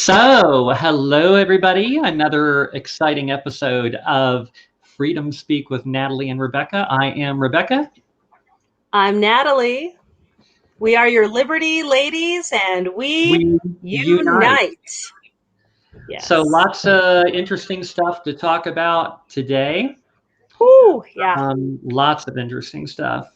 So, hello everybody. Another exciting episode of Freedom Speak with Natalie and Rebecca. I am Rebecca. I'm Natalie. We are your Liberty ladies and we We unite. unite. So, Yes. lots of interesting stuff to talk about today. Whew, yeah. Lots of interesting stuff.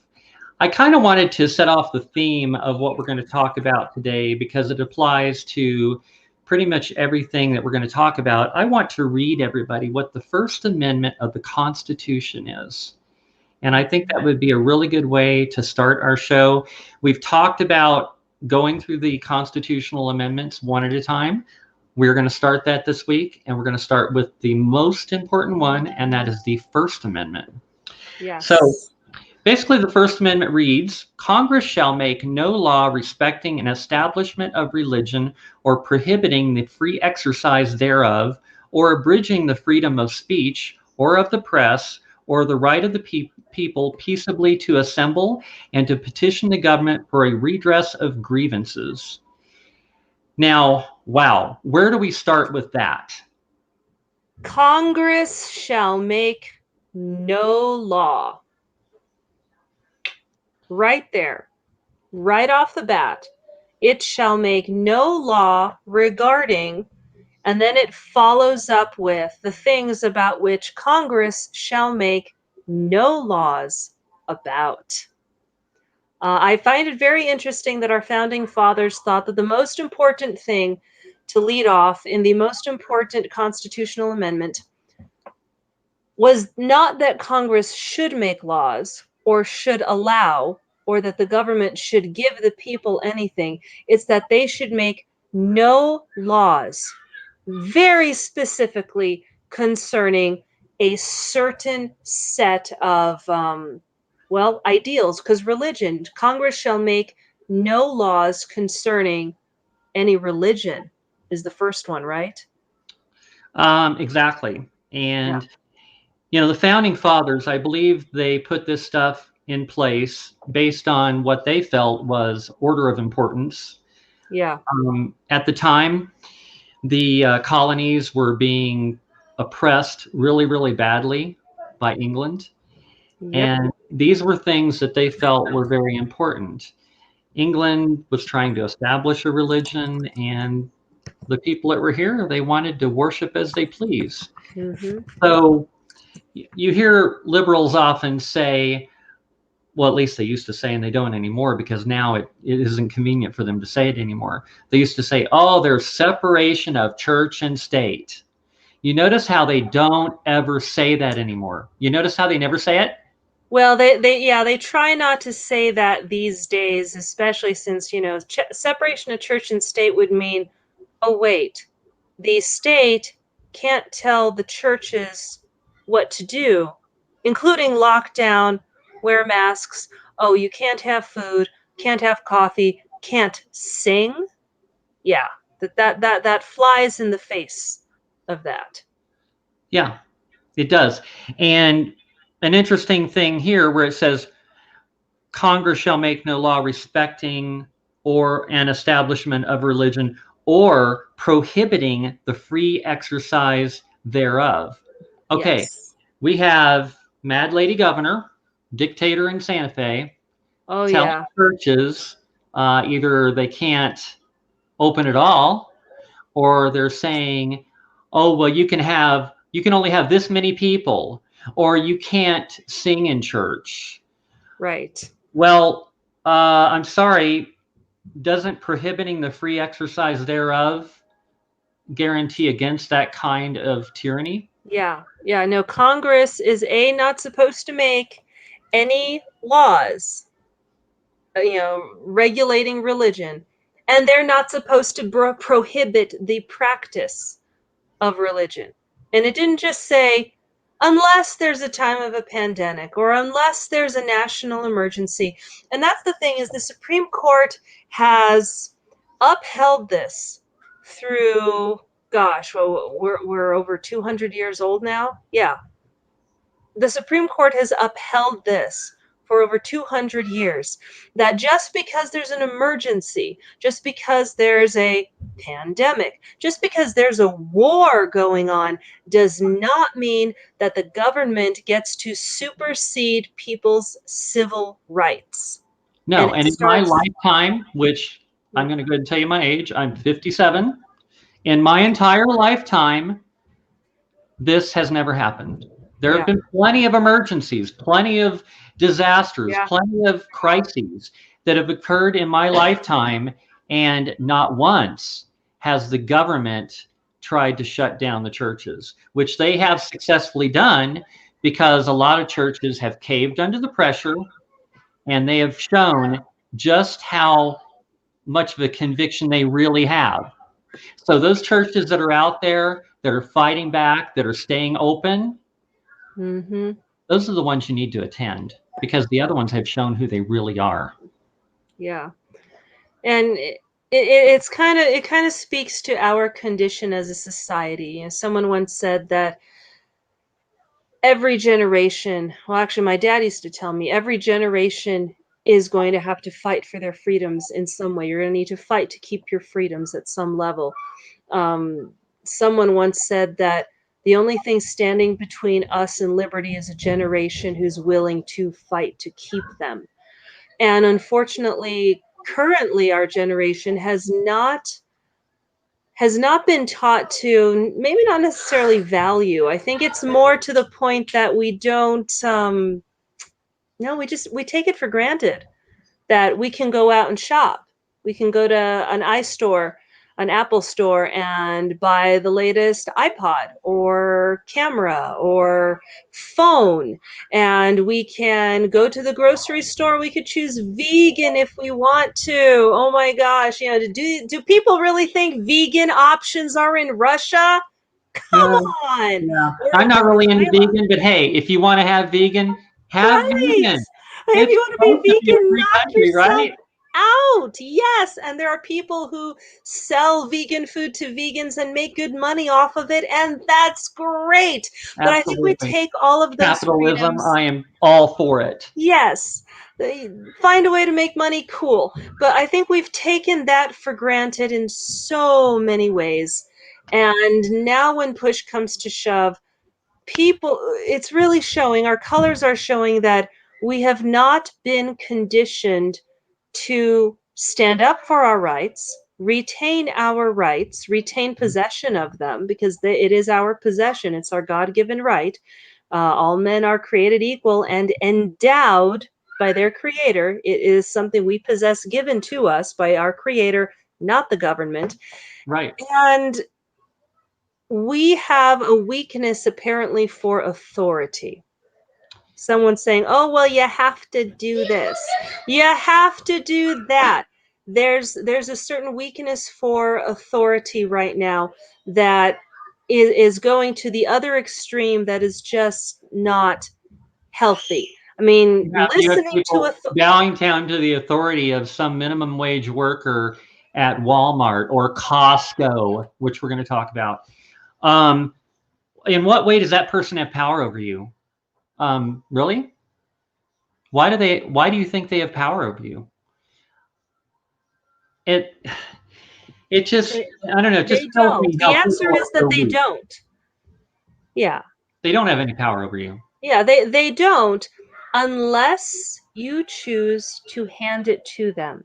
I kind of wanted to set off the theme of what we're going to talk about today because it applies to pretty much everything that we're going to talk about. I want to read everybody what the First Amendment of the Constitution is. And I think that would be a really good way to start our show. We've talked about going through the constitutional amendments one at a time. We're going to start that this week, and we're going to start with the most important one, and that is the First Amendment. Yes. So basically, the First Amendment reads, Congress shall make no law respecting an establishment of religion or prohibiting the free exercise thereof, or abridging the freedom of speech or of the press, or the right of the people peaceably to assemble and to petition the government for a redress of grievances. Now, wow, where do we start with that? Congress shall make no law. Right there, right off the bat. It shall make no law regarding, and then it follows up with the things about which Congress shall make no laws about. I find it very interesting that our founding fathers thought that the most important thing to lead off in the most important constitutional amendment was not that Congress should make laws or should allow or that the government should give the people anything. It's that they should make no laws, very specifically concerning a certain set of ideals, because religion, Congress shall make no laws concerning any religion is the first one, right? Exactly. Yeah. And the founding fathers, I believe they put this stuff in place based on what they felt was order of importance. Yeah. At the time, the colonies were being oppressed really, really badly by England. Yep. And these were things that they felt were very important. England was trying to establish a religion, and the people that were here, they wanted to worship as they please. Mm-hmm. So you hear liberals often say, well, at least they used to say, and they don't anymore because now it isn't convenient for them to say it anymore. They used to say, oh, there's separation of church and state. You notice how they don't ever say that anymore. You notice how they never say it? Well, they try not to say that these days, especially since, separation of church and state would mean, oh, wait, the state can't tell the churches what to do, including lockdown, wear masks, oh, you can't have food, can't have coffee, can't sing. Yeah, that flies in the face of that. Yeah, it does. And an interesting thing here where it says, Congress shall make no law respecting or an establishment of religion or prohibiting the free exercise thereof. Okay, Yes. we have Mad Lady Governor, dictator in Santa Fe, Oh, telling yeah. churches either they can't open at all, or they're saying, oh, well, you can only have this many people, or you can't sing in church. Right. Well, I'm sorry, doesn't prohibiting the free exercise thereof guarantee against that kind of tyranny? Yeah. Yeah. No, Congress is not supposed to make any laws, regulating religion, and they're not supposed to prohibit the practice of religion. And it didn't just say, unless there's a time of a pandemic or unless there's a national emergency. And that's the thing, is the Supreme Court has upheld this through, gosh, well, we're over 200 years old now. Yeah. The Supreme Court has upheld this for over 200 years, that just because there's an emergency, just because there's a pandemic, just because there's a war going on, does not mean that the government gets to supersede people's civil rights. And No, it and in my starts. lifetime, which I'm going to go ahead and tell you my age, I'm 57. In my entire lifetime, this has never happened. There have Yeah, been plenty of emergencies, plenty of disasters, yeah, plenty of crises that have occurred in my lifetime, and not once has the government tried to shut down the churches, which they have successfully done because a lot of churches have caved under the pressure and they have shown just how much of a conviction they really have. So those churches that are out there that are fighting back, that are staying open, mm-hmm. those are the ones you need to attend because the other ones have shown who they really are. Yeah. And it's kind of, it kind of speaks to our condition as a society. You know, someone once said that every generation, well, actually, my dad used to tell me every generation is going to have to fight for their freedoms in some way. You're going to need to fight to keep your freedoms at some level. Um, Someone once said that the only thing standing between us and liberty is a generation who's willing to fight to keep them. And unfortunately, currently, our generation has not been taught to, maybe not necessarily value. I think it's more to the point that we don't no, we take it for granted that we can go out and shop. We can go to an iStore, an Apple store, and buy the latest iPod or camera or phone. And we can go to the grocery store. We could choose vegan if we want to. Oh my gosh, you know, do people really think vegan options are in Russia? Come Yeah, on. yeah. I'm not Or really into Thailand. vegan, but hey, if you want to have Right. vegan. If It's you want to supposed to be be a vegan, free knock country, yourself right? out. Yes. And there are people who sell vegan food to vegans and make good money off of it. And that's great. But I think we Absolutely. take all of those Capitalism, freedoms. I am all for it. Yes. Find a way to make money, cool. But I think we've taken that for granted in so many ways. And now when push comes to shove, people, it's really showing, our colors are showing that we have not been conditioned to stand up for our rights, retain possession of them, because it is our possession, it's our god-given right. All men are created equal and endowed by their creator. It is something we possess, given to us by our creator, not the government. Right. And we have a weakness apparently for authority. Someone saying, "Oh, well, you have to do this. You have to do that." There's a certain weakness for authority right now that is going to the other extreme, that is just not healthy. I mean, You have listening to people bowing down to the authority of some minimum wage worker at Walmart or Costco, which we're going to talk about. Um, in what way does that person have power over you? Really? Why do you think they have power over you? It it just, I don't know, it just they tells don't. me The how answer people is are that so they weak. don't. Yeah. They don't have any power over you. Yeah, they don't, unless you choose to hand it to them.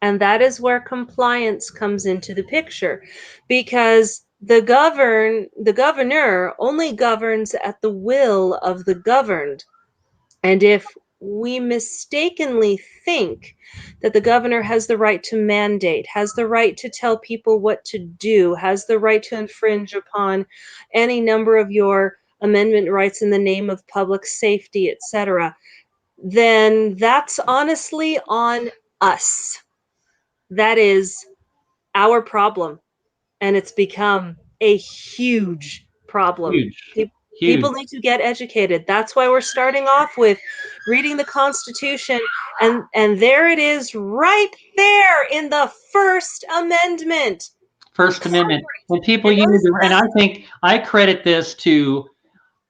And that is where compliance comes into the picture, because the governor only governs at the will of the governed. And if we mistakenly think that the governor has the right to mandate, has the right to tell people what to do, has the right to infringe upon any number of your amendment rights in the name of public safety, etc., then that's honestly on us. That is our problem. And it's become a huge problem. Huge, huge. People need to get educated. That's why we're starting off with reading the Constitution, and there it is, right there in the First Amendment. First Amendment. And people And use, notice and that. I think I credit this to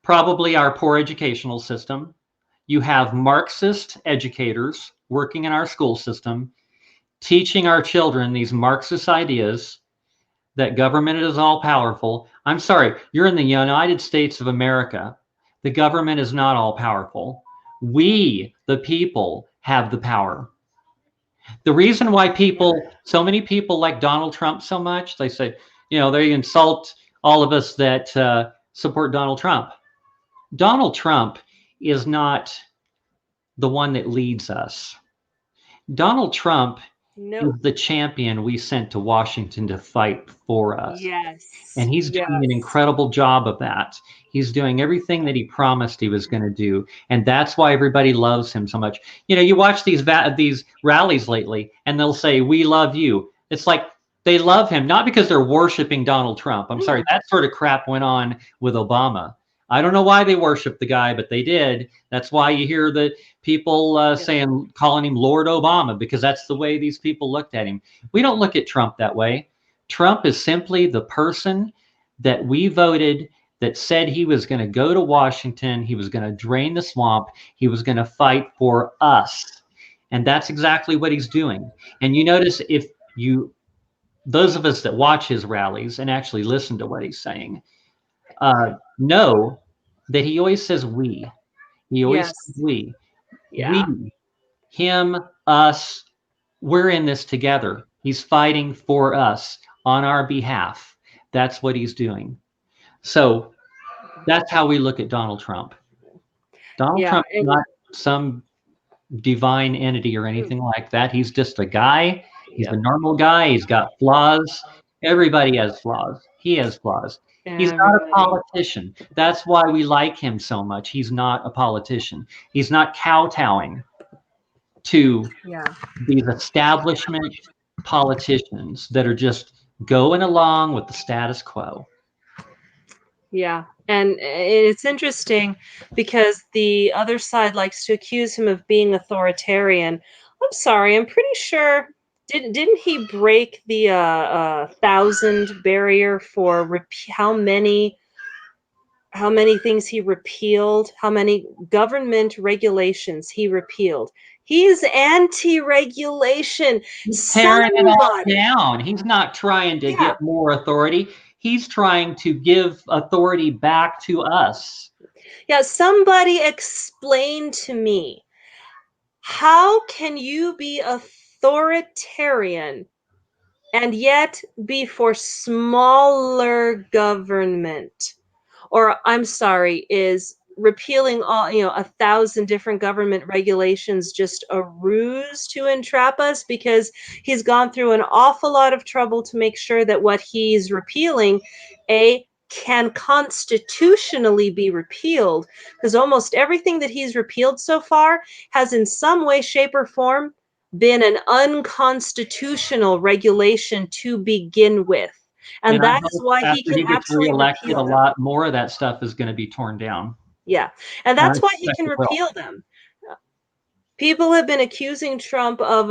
probably our poor educational system. you have Marxist educators working in our school system, teaching our children these Marxist ideas that government is all powerful. I'm sorry, you're in the United States of America. The government is not all powerful. We, the people, have the power. The reason why so many people like Donald Trump so much, they say, they insult all of us that support Donald Trump. Donald Trump is not the one that leads us. Donald Trump is the champion we sent to Washington to fight for us. Yes. And he's doing an incredible job of that. He's doing everything that he promised he was going to do. And that's why everybody loves him so much. You watch these rallies lately, and they'll say, "We love you." It's like they love him, not because they're worshiping Donald Trump. I'm sorry, that sort of crap went on with Obama. I don't know why they worship the guy, but they did. That's why you hear the people calling him Lord Obama, because that's the way these people looked at him. We don't look at Trump that way. Trump is simply the person that we voted that said he was going to go to Washington, he was going to drain the swamp, he was going to fight for us. And that's exactly what he's doing. And you notice those of us that watch his rallies and actually listen to what he's saying, know that he always says we. He always says we. Yeah. We, him, us, we're in this together. He's fighting for us on our behalf. That's what he's doing. So that's how we look at Donald Trump. Donald Trump is not some divine entity or anything like that. He's just a guy. He's a normal guy. He's got flaws. Everybody has flaws. He has flaws. He's not a politician. That's why we like him so much. He's not a politician. He's not kowtowing to these establishment politicians that are just going along with the status quo. Yeah. And it's interesting because the other side likes to accuse him of being authoritarian. I'm sorry, I'm pretty sure didn't he break the 1,000 barrier for how many things he repealed, how many government regulations he repealed? He's anti-regulation. He's tearing it all down. He's not trying to get more authority. He's trying to give authority back to us. Yeah, somebody explain to me, how can you be authoritarian and yet be for smaller government? Or, I'm sorry, is repealing all 1,000 different government regulations just a ruse to entrap us? Because he's gone through an awful lot of trouble to make sure that what he's repealing can constitutionally be repealed, because almost everything that he's repealed so far has in some way, shape, or form been an unconstitutional regulation to begin with. And that is why he can actually reelected, a lot more of that stuff is going to be torn down. Yeah. And that's why he can repeal them. People have been accusing Trump of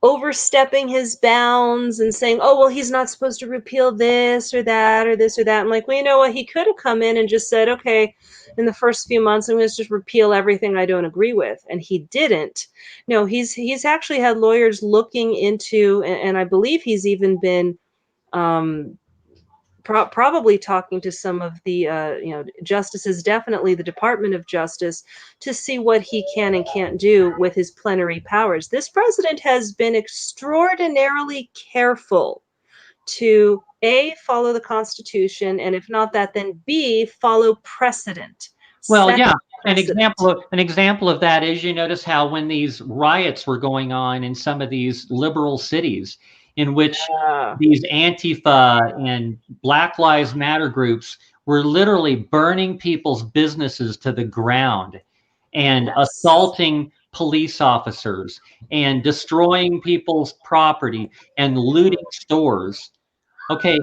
overstepping his bounds and saying, oh, well, he's not supposed to repeal this or that or this or that. I'm like, well, you know what? He could have come in and just said, okay, in the first few months, I'm going to just repeal everything I don't agree with. And he didn't. No, he's actually had lawyers looking into, and I believe he's even been probably talking to some of the justices, definitely the Department of Justice, to see what he can and can't do with his plenary powers. This president has been extraordinarily careful to A, follow the Constitution, and if not that, then B, follow precedent. Well, an example of that is, you notice how when these riots were going on in some of these liberal cities, in which these Antifa and Black Lives Matter groups were literally burning people's businesses to the ground and assaulting police officers and destroying people's property and looting stores. Okay,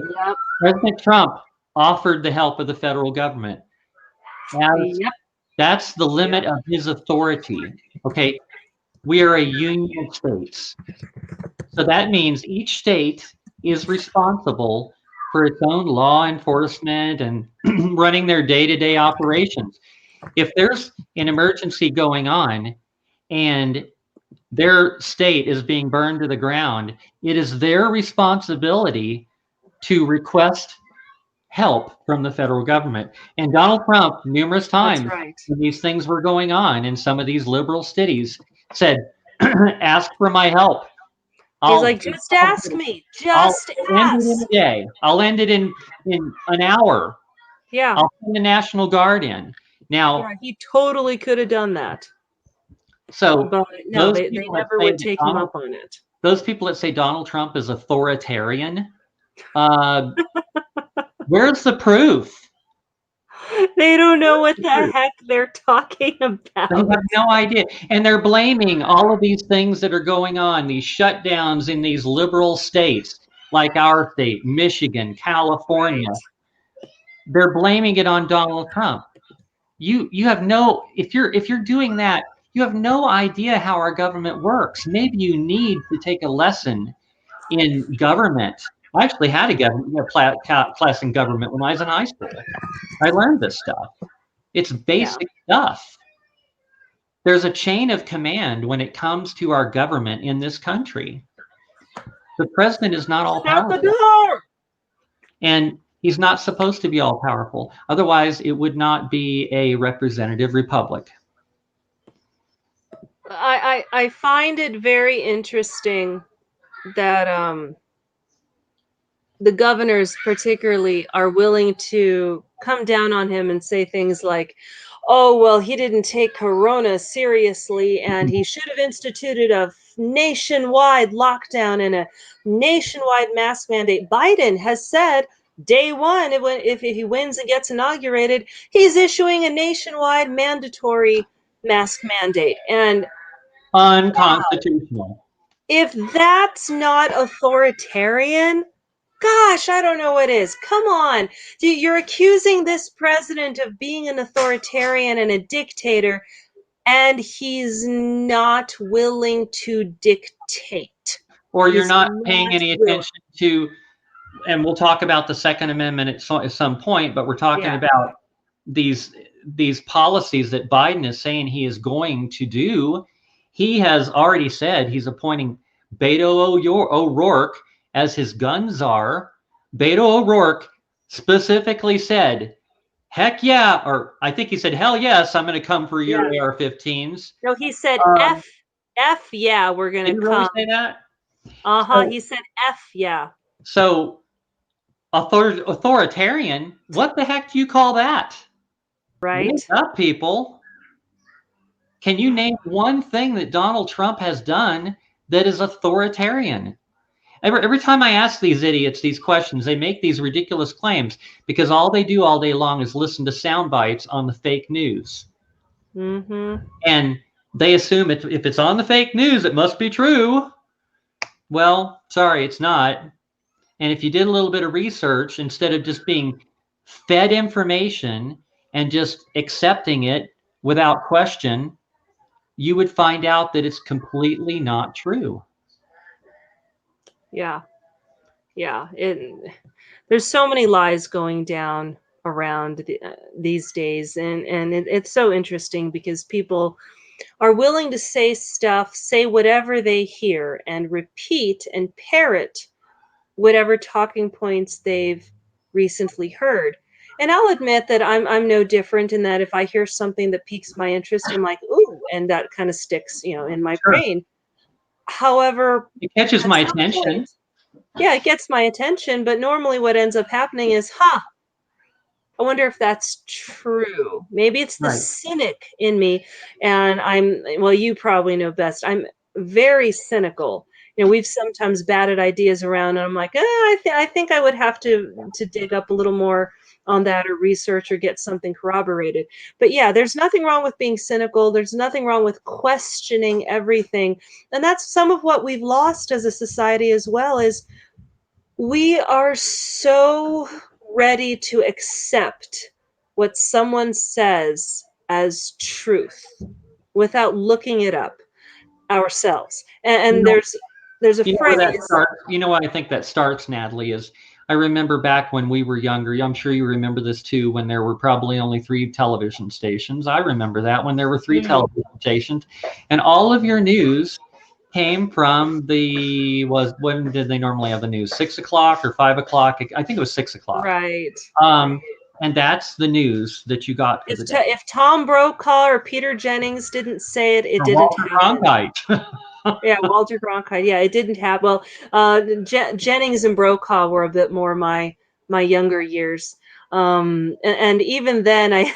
President Trump offered the help of the federal government. That's the limit of his authority. Okay, we are a union of states. So that means each state is responsible for its own law enforcement and running their day-to-day operations. If there's an emergency going on and their state is being burned to the ground, it is their responsibility to request help from the federal government. And Donald Trump, numerous That's times right. when these things were going on in some of these liberal cities, said, ask for my help. He's like, just ask me. I'll Just end it in ask. a day. I'll end it in an hour. Yeah. I'll send the National Guard in. Now, Yeah, he totally could have done that. so But no, those they people never that say would take him up on it. those people that say Donald Trump is authoritarian, where's the proof? They don't know what the heck they're talking They about. have no idea. And they're blaming all of these things that are going on, these shutdowns in these liberal states, like our state, Michigan, California. Right. They're blaming it on Donald Trump. You have no, if you're doing that, you have no idea how our government works. Maybe you need to take a lesson in government. I actually had a class in government when I was in high school. I learned this stuff. It's basic stuff. There's a chain of command when it comes to our government in this country. The president is not all Shut the powerful. door! And he's not supposed to be all powerful. Otherwise, it would not be a representative republic. I find it very interesting that the governors particularly are willing to come down on him and say things like, oh, well, he didn't take corona seriously and he should have instituted a nationwide lockdown and a nationwide mask mandate. Biden has said day one, if he wins and gets inaugurated, he's issuing a nationwide mandatory mask mandate. And unconstitutional. wow, if that's not authoritarian, gosh, I don't know what is. Come on. You're accusing this president of being an authoritarian and a dictator, and he's not willing to dictate. Or you're He's not paying any willing. attention to, and we'll talk about the Second Amendment at some point, but we're talking about these policies that Biden is saying he is going to do. He has already said he's appointing Beto O'Rourke as his gun czar. Beto O'Rourke specifically said, heck yeah, or I think he said, hell yes, I'm going to come for your AR-15s. No, he said, F yeah, we're going to come. Did he really say that? Uh-huh, he said F yeah. So authoritarian, what the heck do you call that? Right. Wake up, people. Can you name one thing that Donald Trump has done that is authoritarian? Every time I ask these idiots these questions, they make these ridiculous claims because all they do all day long is listen to sound bites on the fake news. Mm-hmm. And they assume if it's on the fake news, it must be true. Well, sorry, it's not. And if you did a little bit of research, instead of just being fed information and just accepting it without question, you would find out that it's completely not true. Yeah. There's so many lies going down around these days, and it's so interesting because people are willing to say whatever they hear and repeat and parrot whatever talking points they've recently heard. And I'll admit that I'm no different in that if I hear something that piques my interest, I'm like, ooh, and that kind of sticks, in my brain. However, it catches my attention. Yeah, it gets my attention, but normally what ends up happening is, I wonder if that's true. Maybe it's the cynic in me, and well, you probably know best. I'm very cynical. We've sometimes batted ideas around, and I'm like, I think I would have to dig up a little more on that or research or get something corroborated. But yeah, there's nothing wrong with being cynical. There's nothing wrong with questioning everything. And that's some of what we've lost as a society as well, is we are so ready to accept what someone says as truth without looking it up ourselves. And there's a phrase. You know what I think that starts, Natalie, is I remember back when we were younger, I'm sure you remember this too, when there were probably only 3 television stations. I remember that when there were 3 television stations, and all of your news came from when did they normally have the news? 6 o'clock or 5 o'clock? I think it was 6 o'clock. Right. And that's the news that you got for the day. If Tom Brokaw or Peter Jennings didn't say it, it Or didn't Walter happen. Cronkite. Yeah, Walter Cronkite. Yeah, it didn't happen. Well, Jennings and Brokaw were a bit more my younger years. And even then, I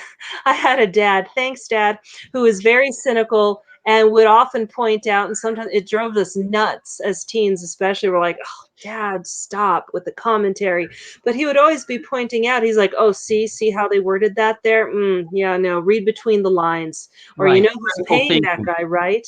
had a dad. Thanks, Dad, who was very cynical and would often point out, and sometimes it drove us nuts as teens, especially. We're like, "Oh, Dad, stop with the commentary." But he would always be pointing out. He's like, "Oh, see how they worded that there? Yeah, no, read between the lines, or you Right. know who's Critical paying that thinking. guy, right?"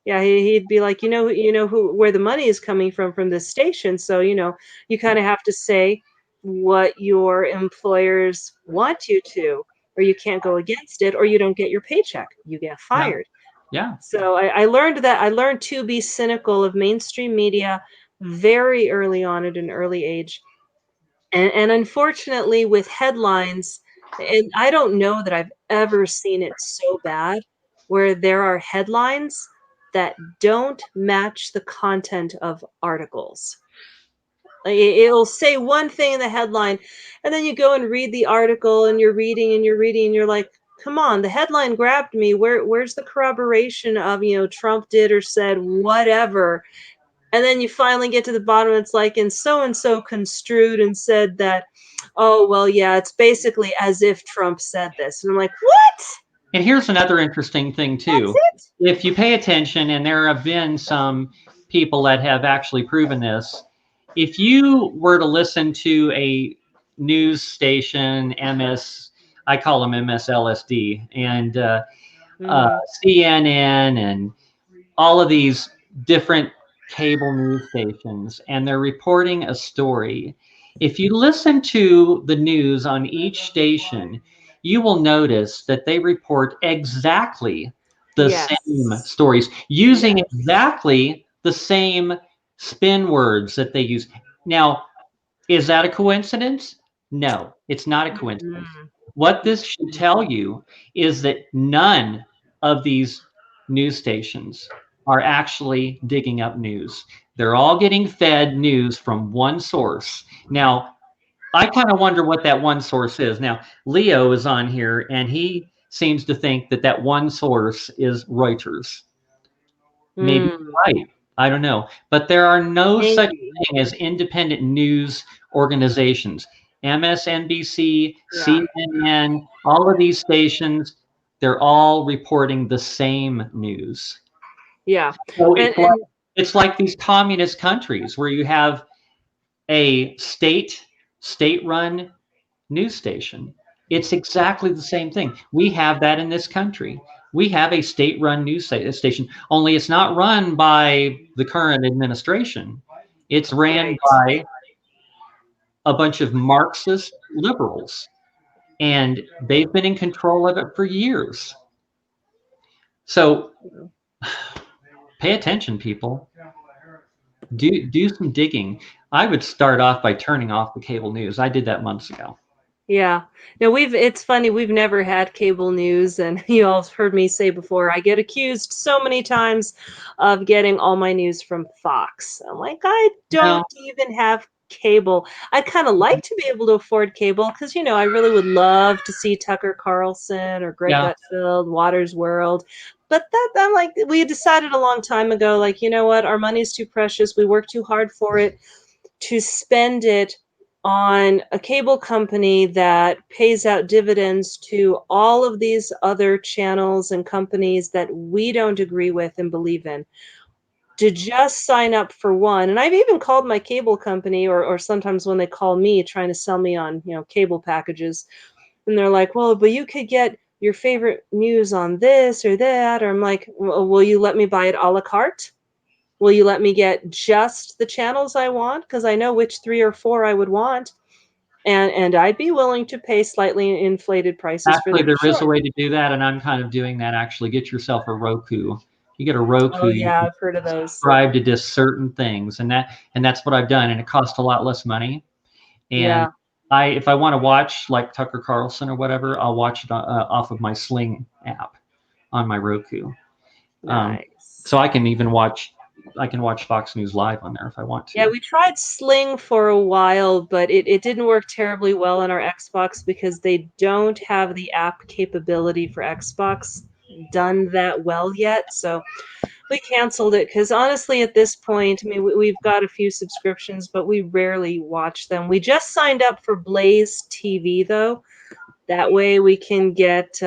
Yeah, he'd be like, you know who where the money is coming from this station. So, you kind of have to say what your employers want you to, or you can't go against it, or you don't get your paycheck. You get Yeah. fired. Yeah. So I learned to be cynical of mainstream media very early on at an early age. And unfortunately, with headlines, and I don't know that I've ever seen it so bad, where there are headlines that don't match the content of articles. Like, it'll say one thing in the headline, and then you go and read the article, and you're reading and you're reading, and you're like, "Come on, the headline grabbed me. Where's the corroboration of, Trump did or said whatever?" And then you finally get to the bottom, it's like, "And so construed and said that." "Oh, well, yeah, it's basically as if Trump said this." And I'm like, "What? And here's another interesting thing That's too. it?" If you pay attention, and there have been some people that have actually proven this, if you were to listen to a news station, I call them MSLSD, and Mhm. CNN, and all of these different cable news stations, and they're reporting a story. If you listen to the news on each station, you will notice that they report exactly the same Yes. stories using Yes. exactly the same spin words that they use. Now, is that a coincidence? No, it's not a coincidence. Mm-mm. What this should tell you is that none of these news stations are actually digging up news. They're all getting fed news from one source. Now, I kind of wonder what that one source is. Now, Leo is on here, and he seems to think that that one source is Reuters. Maybe Mm. right. I don't know. But there are no such Maybe. thing as independent news organizations. MSNBC, Yeah. CNN, all of these stations, they're all reporting the same news. Yeah. So And it's like these communist countries where you have a state-run news station. It's exactly the same thing. We have that in this country. We have a state-run news station, only it's not run by the current administration. It's ran right. by a bunch of Marxist liberals, and they've been in control of it for years. So pay attention, people. Do some digging. I would start off by turning off the cable news. I did that months ago. Yeah. No, it's funny, we've never had cable news, and you all have heard me say before, I get accused so many times of getting all my news from Fox. I'm like, I No, don't even have cable. I'd kind of like to be able to afford cable because, I really would love to see Tucker Carlson or Greg yeah, Gutfeld, Waters World. But I'm like, we decided a long time ago, like, you know what, our money's too precious. We work too hard for it to spend it on a cable company that pays out dividends to all of these other channels and companies that we don't agree with and believe in, to just sign up for one. And I've even called my cable company, or sometimes when they call me trying to sell me on, cable packages, and they're like, "Well, but you could get your favorite news on this or that." Or I'm like, "Well, will you let me buy it a la carte? Will you let me get just the channels I want? Because I know which 3 or 4 I would want, and I'd be willing to pay slightly inflated prices for actually, that, there is a sure." way to do that, and I'm kind of doing that. Actually, get yourself a Roku. You get a Roku, Oh you yeah, can I've heard of those. subscribe to just certain things, and that's what I've done, and it costs a lot less money. And Yeah, if I want to watch like Tucker Carlson or whatever, I'll watch it off of my Sling app on my Roku. nice. So I can watch Fox News Live on there if I want Yeah, to. we tried Sling for a while, but it didn't work terribly well on our Xbox because they don't have the app capability for Xbox done that well yet. So we canceled it because honestly, at this point, I mean, we've got a few subscriptions, but we rarely watch them. We just signed up for Blaze TV though. That way we can get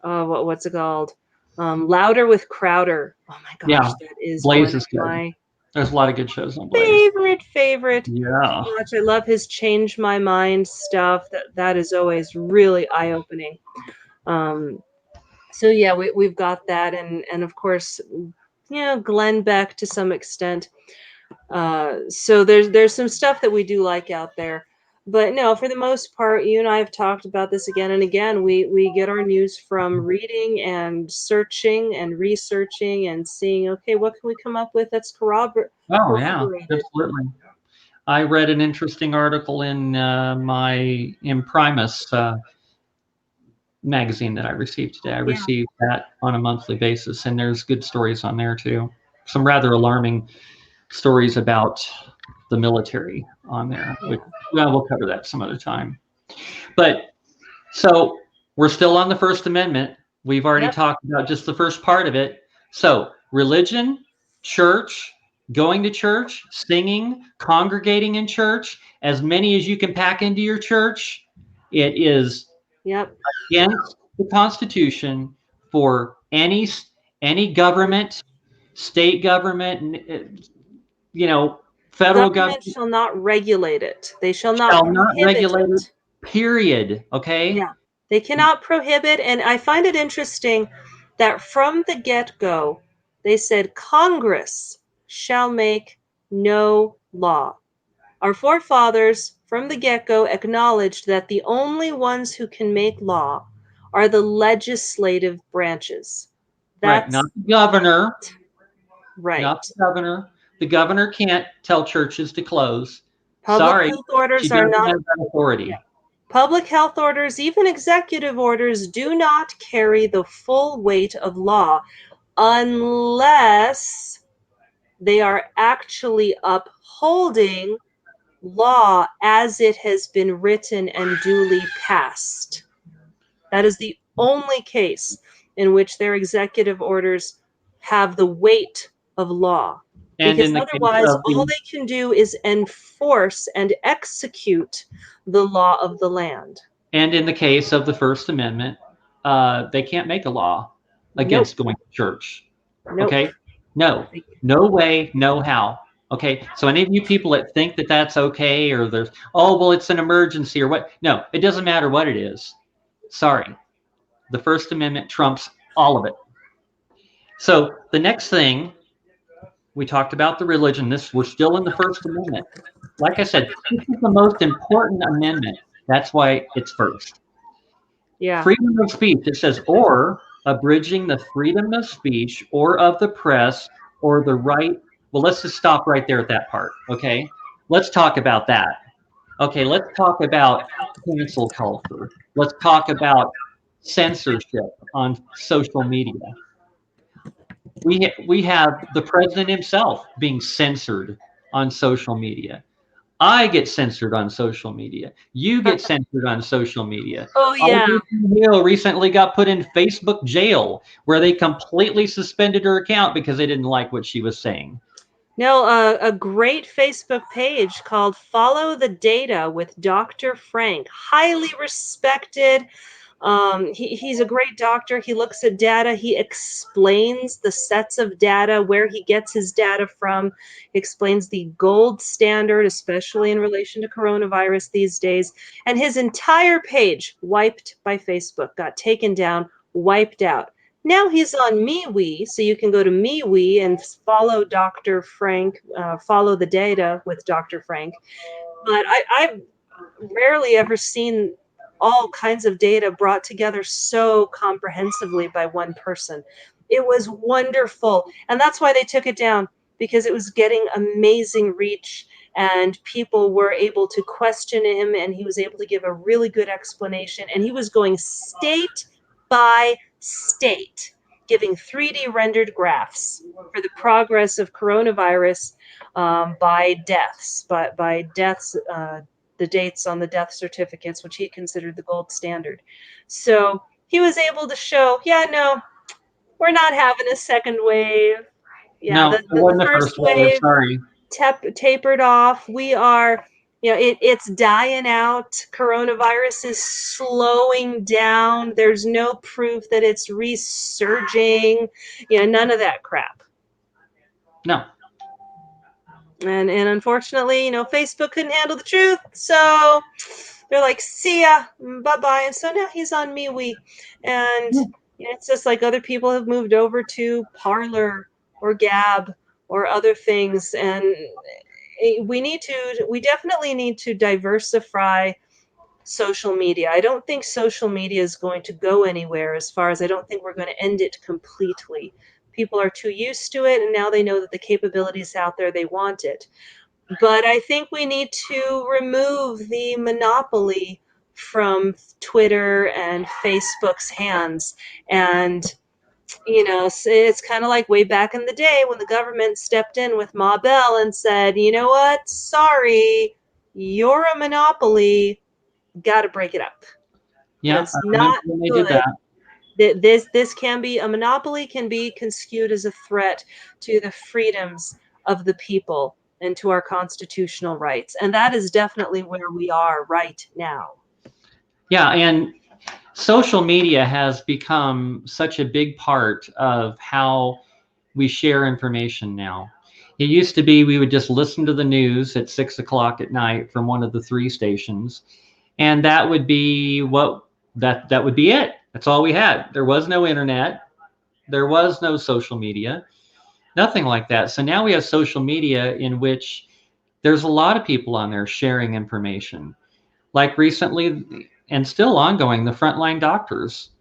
what's it called? Louder with Crowder. Oh my gosh, Yeah, that is one Blaze of is good. my There's a lot of good shows on Blaze. favorite to Yeah. watch. I love his change my mind stuff. That is always really eye opening. Um, so yeah, we've got that, and of course, Glenn Beck to some extent. So there's some stuff that we do like out there. But no, for the most part, you and I have talked about this again and again. We get our news from reading and searching and researching and seeing, okay, what can we come up with that's Oh yeah, corroborated? absolutely. I read an interesting article in my Imprimus magazine that I received today. I Yeah, receive that on a monthly basis, and there's good stories on there too. Some rather alarming stories about the military on there, which, yeah, well, we'll cover that some other time. But so we're still on the First Amendment. We've already yep, talked about just the first part of it. So religion, church, going to church, singing, congregating in church, as many as you can pack into your church, it is yep. against the Constitution for any government, state government, you know, The federal government government shall not regulate it. They shall not shall not prohibit regulate it. it. Period. Okay. Yeah. They cannot prohibit, and I find it interesting that from the get-go, they said Congress shall make no law. Our forefathers, from the get-go, acknowledged that the only ones who can make law are the legislative branches. Right. Not That's the governor. Not right. the governor. The governor can't tell churches to close. Public Sorry, health she orders are doesn't not. have that authority. Public health orders, even executive orders, do not carry the full weight of law unless they are actually upholding law as it has been written and duly passed. That is the only case in which their executive orders have the weight of law. And Because in the case otherwise, of all the they can do is enforce and execute the law of the land. First Amendment, they can't make a law Nope. against going to church. Nope. Okay, no, no way, no how. Okay, so any of you people that think that that's okay, or there's, oh well, it's an emergency or what? No, it doesn't matter what it is. Sorry, the First Amendment trumps all of it. So the next thing we talked about the religion. We're still in the First Amendment. Like I said, this is the most important amendment. That's why it's first. Yeah. Freedom of speech. It says, or abridging the freedom of speech or of the press or the right. Well, let's just stop right there at that part. Okay. Let's talk about that. Okay. Let's talk about cancel culture. Let's talk about censorship on social media. We have the president himself being censored on social media. I get censored on social media. You get censored on social media. Oh yeah. Hill recently got put in Facebook jail where they completely suspended her account because they didn't like what she was saying. No, a great Facebook page called Follow the Data with Dr. Frank. Highly respected. He's a great doctor. He looks at data. He explains the sets of data, where he gets his data from, explains the gold standard, especially in relation to coronavirus these days. And his entire page wiped by Facebook, got taken down, wiped out. Now he's on MeWe, so you can go to MeWe and follow Dr. Frank, follow the data with Dr. Frank. But I've rarely ever seen all kinds of data brought together so comprehensively by one person. It was wonderful. And that's why they took it down, because it was getting amazing reach and people were able to question him and he was able to give a really good explanation. And he was going state by state, giving 3D rendered graphs for the progress of coronavirus by deaths, by deaths, the dates on the death certificates, which he considered the gold standard. So he was able to show, yeah, no, we're not having a second wave. Yeah, No, it wasn't the the first first wave. wave Sorry. tapered off. We are, it's dying out. Coronavirus is slowing down. There's no proof that it's resurging. None of that crap. No. And unfortunately, Facebook couldn't handle the truth, so they're like, "See ya, bye bye." And so now he's on MeWe, and it's just like other people have moved over to Parler or Gab or other things, and we definitely need to diversify social media. I don't think social media is going to go anywhere, as far as I don't think we're going to end it completely. People are too used to it, and now they know that the capabilities out there, they want it. But I think we need to remove the monopoly from Twitter and Facebook's hands. And, it's kind of like way back in the day when the government stepped in with Ma Bell and said, you know what? Sorry, you're a monopoly. Got to break it up. Yeah, That's I remember not when they did good. that. This can be, a monopoly can be construed as a threat to the freedoms of the people and to our constitutional rights. And that is definitely where we are right now. Yeah, and social media has become such a big part of how we share information now. It used to be we would just listen to the news at 6 o'clock at night from one of the three stations, and that would be that would be it. That's all we had. There was no internet, there was no social media, nothing like that. So now we have social media in which there's a lot of people on there sharing information. Like recently, and still ongoing, the frontline doctors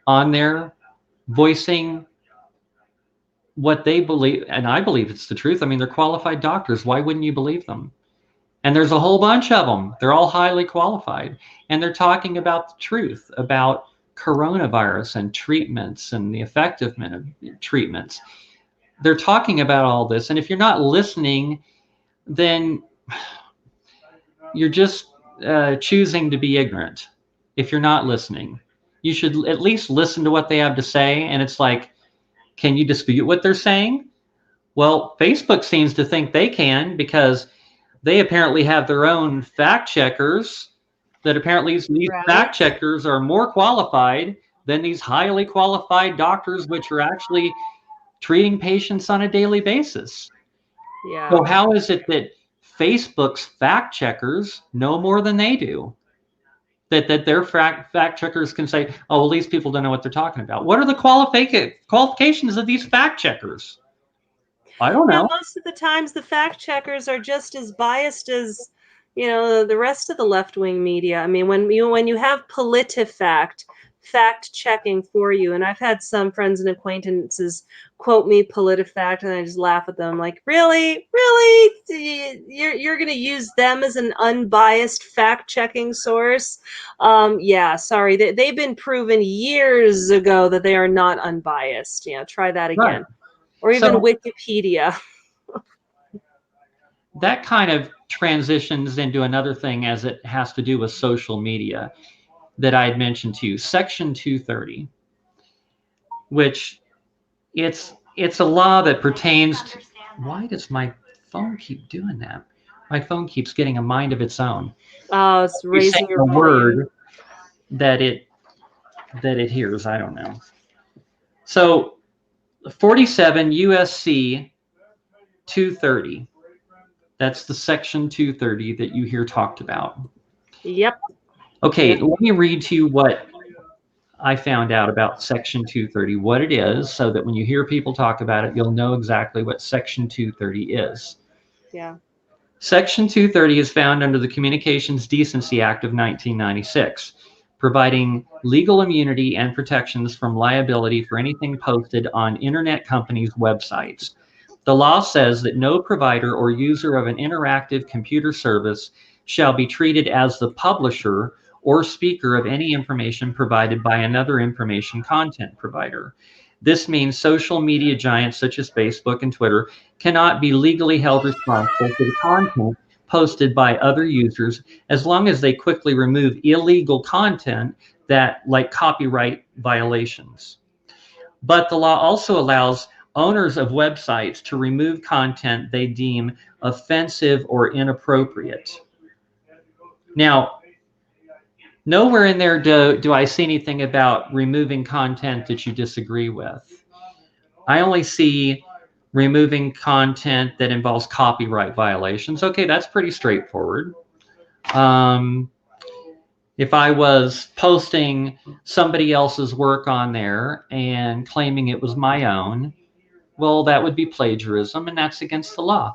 on there voicing what they believe, and I believe it's the truth. I mean, they're qualified doctors. Why wouldn't you believe them? And there's a whole bunch of them. They're all highly qualified, and they're talking about the truth about coronavirus and treatments and the effectiveness of treatments. They're talking about all this, and if you're not listening, then you're just choosing to be ignorant. If you're not listening, you should at least listen to what they have to say. And it's like, can you dispute what they're saying? Well, Facebook seems to think they can, because they apparently have their own fact checkers, that apparently these fact checkers are more qualified than these highly qualified doctors, which are actually treating patients on a daily basis. Yeah. So how is it that Facebook's fact checkers know more than they do? That their fact checkers can say, oh, well, these people don't know what they're talking about. What are the qualifications of these fact checkers? I don't know. Most of the times the fact checkers are just as biased as, the rest of the left-wing media. I mean, when you have PolitiFact fact checking for you, and I've had some friends and acquaintances quote me PolitiFact, and I just laugh at them like, really? You're going to use them as an unbiased fact checking source? Yeah, sorry. They've been proven years ago that they are not unbiased. Try that again. Right. Or even Wikipedia. That kind of transitions into another thing, as it has to do with social media, that I had mentioned to you, Section 230, which it's a law that pertains to, why does my phone keep doing that? My phone keeps getting a mind of its own. Oh, it's raising your word that it hears. I don't know. So 47 USC 230. That's the Section 230 that you hear talked about. Yep. Okay, let me read to you what I found out about Section 230, what it is, so that when you hear people talk about it, you'll know exactly what Section 230 is. Yeah. Section 230 is found under the Communications Decency Act of 1996. providing legal immunity and protections from liability for anything posted on internet companies' websites. The law says that no provider or user of an interactive computer service shall be treated as the publisher or speaker of any information provided by another information content provider. This means social media giants such as Facebook and Twitter cannot be legally held responsible for the content posted by other users as long as they quickly remove illegal content that like copyright violations. But the law also allows owners of websites to remove content they deem offensive or inappropriate. Now, nowhere in there do I see anything about removing content that you disagree with. I only see removing content that involves copyright violations. Okay, that's pretty straightforward. If I was posting somebody else's work on there and claiming it was my own, well, that would be plagiarism, and that's against the law.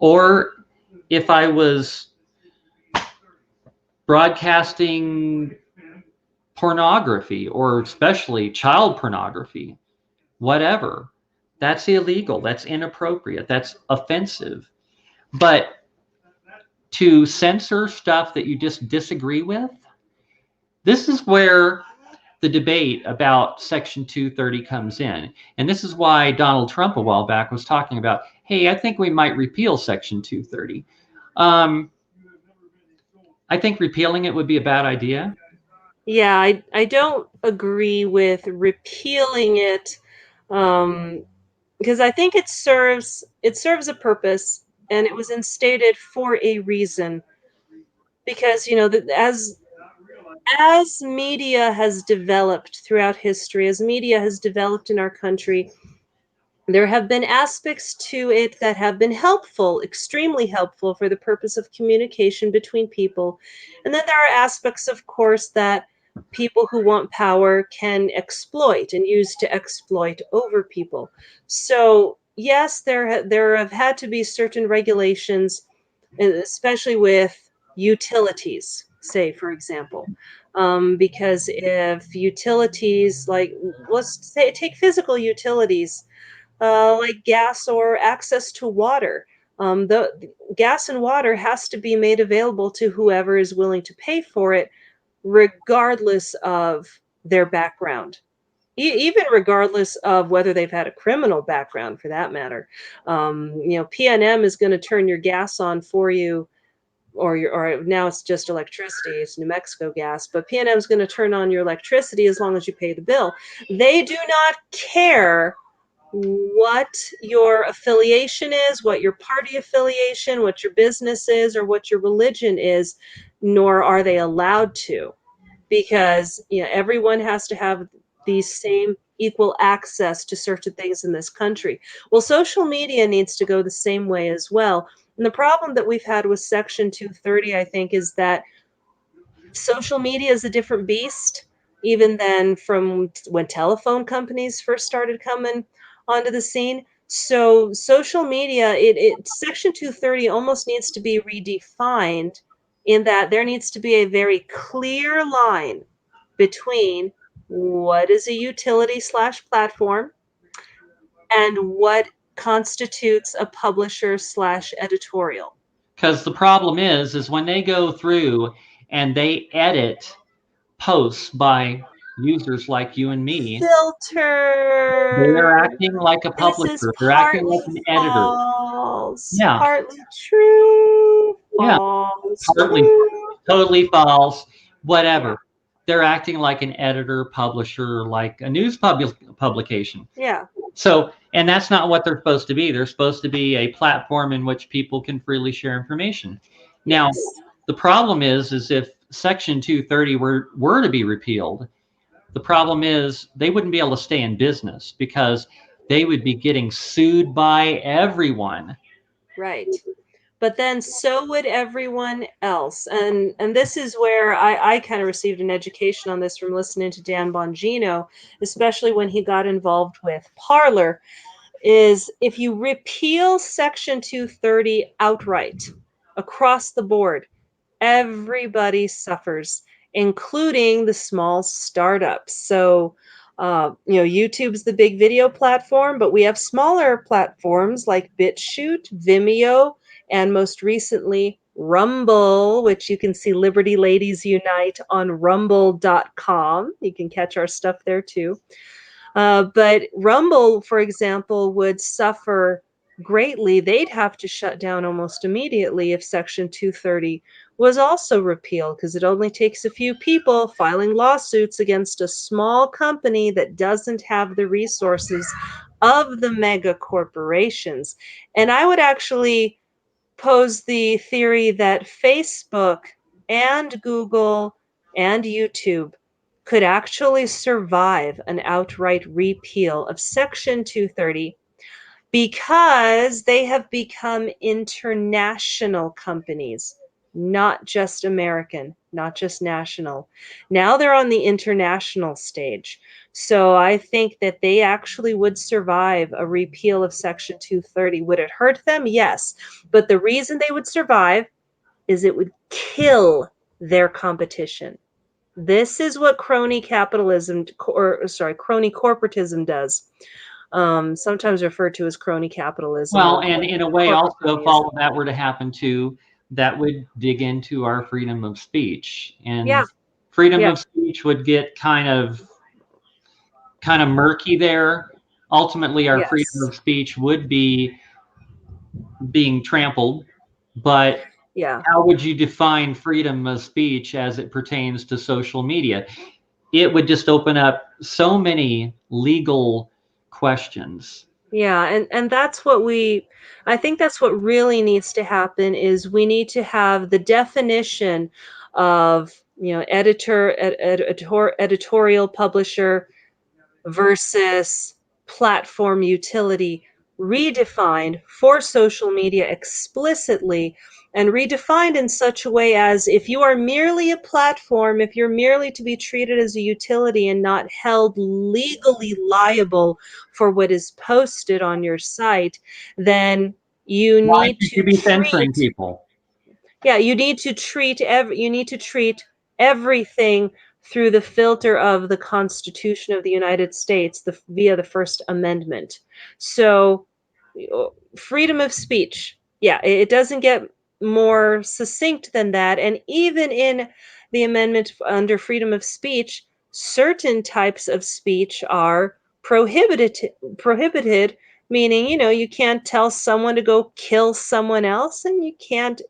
Or if I was broadcasting pornography, or especially child pornography, whatever, that's illegal, that's inappropriate, that's offensive. But to censor stuff that you just disagree with, this is where the debate about Section 230 comes in. And this is why Donald Trump a while back was talking about, hey, I think we might repeal Section 230. I think repealing it would be a bad idea. Yeah, I don't agree with repealing it, because I think it serves a purpose, and it was instated for a reason. Because as media has developed throughout history, as media has developed in our country, there have been aspects to it that have been helpful, extremely helpful for the purpose of communication between people. And then there are aspects, of course, that people who want power can exploit and use to exploit over people. So, yes, there have had to be certain regulations, especially with utilities, say, for example. Because if utilities, like, let's say, take physical utilities, like gas or access to water. The gas and water has to be made available to whoever is willing to pay for it, regardless of their background. Even regardless of whether they've had a criminal background, for that matter. PNM is going to turn your gas on for you, or now it's just electricity. It's New Mexico gas, but PNM is going to turn on your electricity as long as you pay the bill. They do not care what your affiliation is, what your party affiliation, what your business is, or what your religion is, nor are they allowed to, because everyone has to have the same equal access to certain things in this country. Well, social media needs to go the same way as well. And the problem that we've had with Section 230, I think, is that social media is a different beast, even than from when telephone companies first started coming onto the scene. So social media, Section 230 almost needs to be redefined, in that there needs to be a very clear line between what is a utility slash platform and what constitutes a publisher slash editorial. Because the problem is when they go through and they edit posts by users like you and me, they are Filter. acting like a This is publisher. They're acting like partly an editor. false, Yeah, partly true, yeah, false, partly true. totally false, Yeah, whatever. They're acting like an editor, publisher, like a news publication. yeah, So, and that's not what they're supposed to be. They're supposed to be a platform in which people can freely share information. Now, yes. the problem is if Section 230 were to be repealed, the problem is they wouldn't be able to stay in business because they would be getting sued by everyone. Right. But then so would everyone else. And this is where I kind of received an education on this from listening to Dan Bongino, especially when he got involved with Parler, is if you repeal Section 230 outright across the board, everybody suffers. including the small startups. So, YouTube's the big video platform, but we have smaller platforms like BitChute, Vimeo, and most recently Rumble, which you can see Liberty Ladies Unite on rumble.com. You can catch our stuff there too. But Rumble, for example, would suffer greatly. They'd have to shut down almost immediately if Section 230 was also repealed, because it only takes a few people filing lawsuits against a small company that doesn't have the resources of the mega corporations. And I would actually pose the theory that Facebook and Google and YouTube could actually survive an outright repeal of Section 230 because they have become international companies, not just American, not just national. Now they're on the international stage. So I think that they actually would survive a repeal of Section 230. Would it hurt them? Yes. But the reason they would survive is it would kill their competition. This is what crony capitalism, crony corporatism does. Sometimes referred to as crony capitalism Well, or and in a way, corporate also, if cronyism. all of that were to happen too, that would dig into our freedom of speech, Yeah, and freedom yeah, of speech would get kind of murky there. Ultimately, our freedom yes, of speech would be being trampled, but yeah. how would you define freedom of speech as it pertains to social media? It would just open up so many legal questions. Yeah, and that's what I think that's what really needs to happen is we need to have the definition of, editorial publisher versus platform utility redefined for social media explicitly, and redefined in such a way as if you are merely a platform, if you're merely to be treated as a utility and not held legally liable for what is posted on your site, then you Why need should to you be censoring treat people? yeah, you need to treat everything through the filter of the Constitution of the United States, via the First Amendment. So, freedom of speech. Yeah, it doesn't get more succinct than that. And even in the amendment under freedom of speech, certain types of speech are prohibited, meaning, you can't tell someone to go kill someone else, and you can't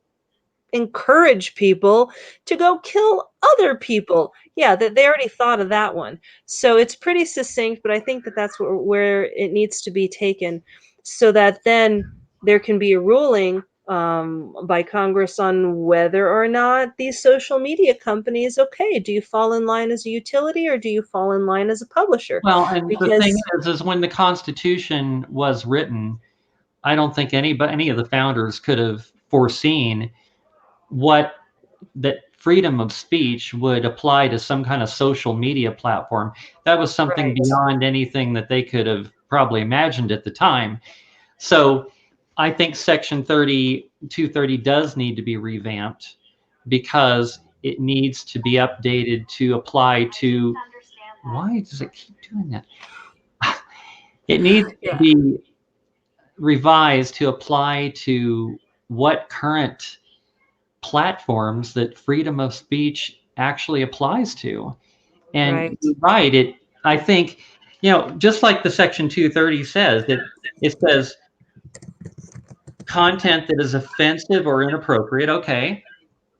encourage people to go kill other people. Yeah, that they already thought of that one. So it's pretty succinct, but I think that that's where it needs to be taken, so that then there can be a ruling by Congress on whether or not these social media companies, okay, do you fall in line as a utility or do you fall in line as a publisher? Well, and the thing Because is when the Constitution was written, I don't think any of the founders could have foreseen what that freedom of speech would apply to some kind of social media platform. That was something right, beyond anything that they could have probably imagined at the time. So I think Section 230 does need to be revamped because it needs to be updated to apply to. Why does it keep doing that? It needs to yeah, be revised to apply to what current platforms that freedom of speech actually applies to. And right, you're right, I think, just like the Section 230 says, it says content that is offensive or inappropriate. Okay,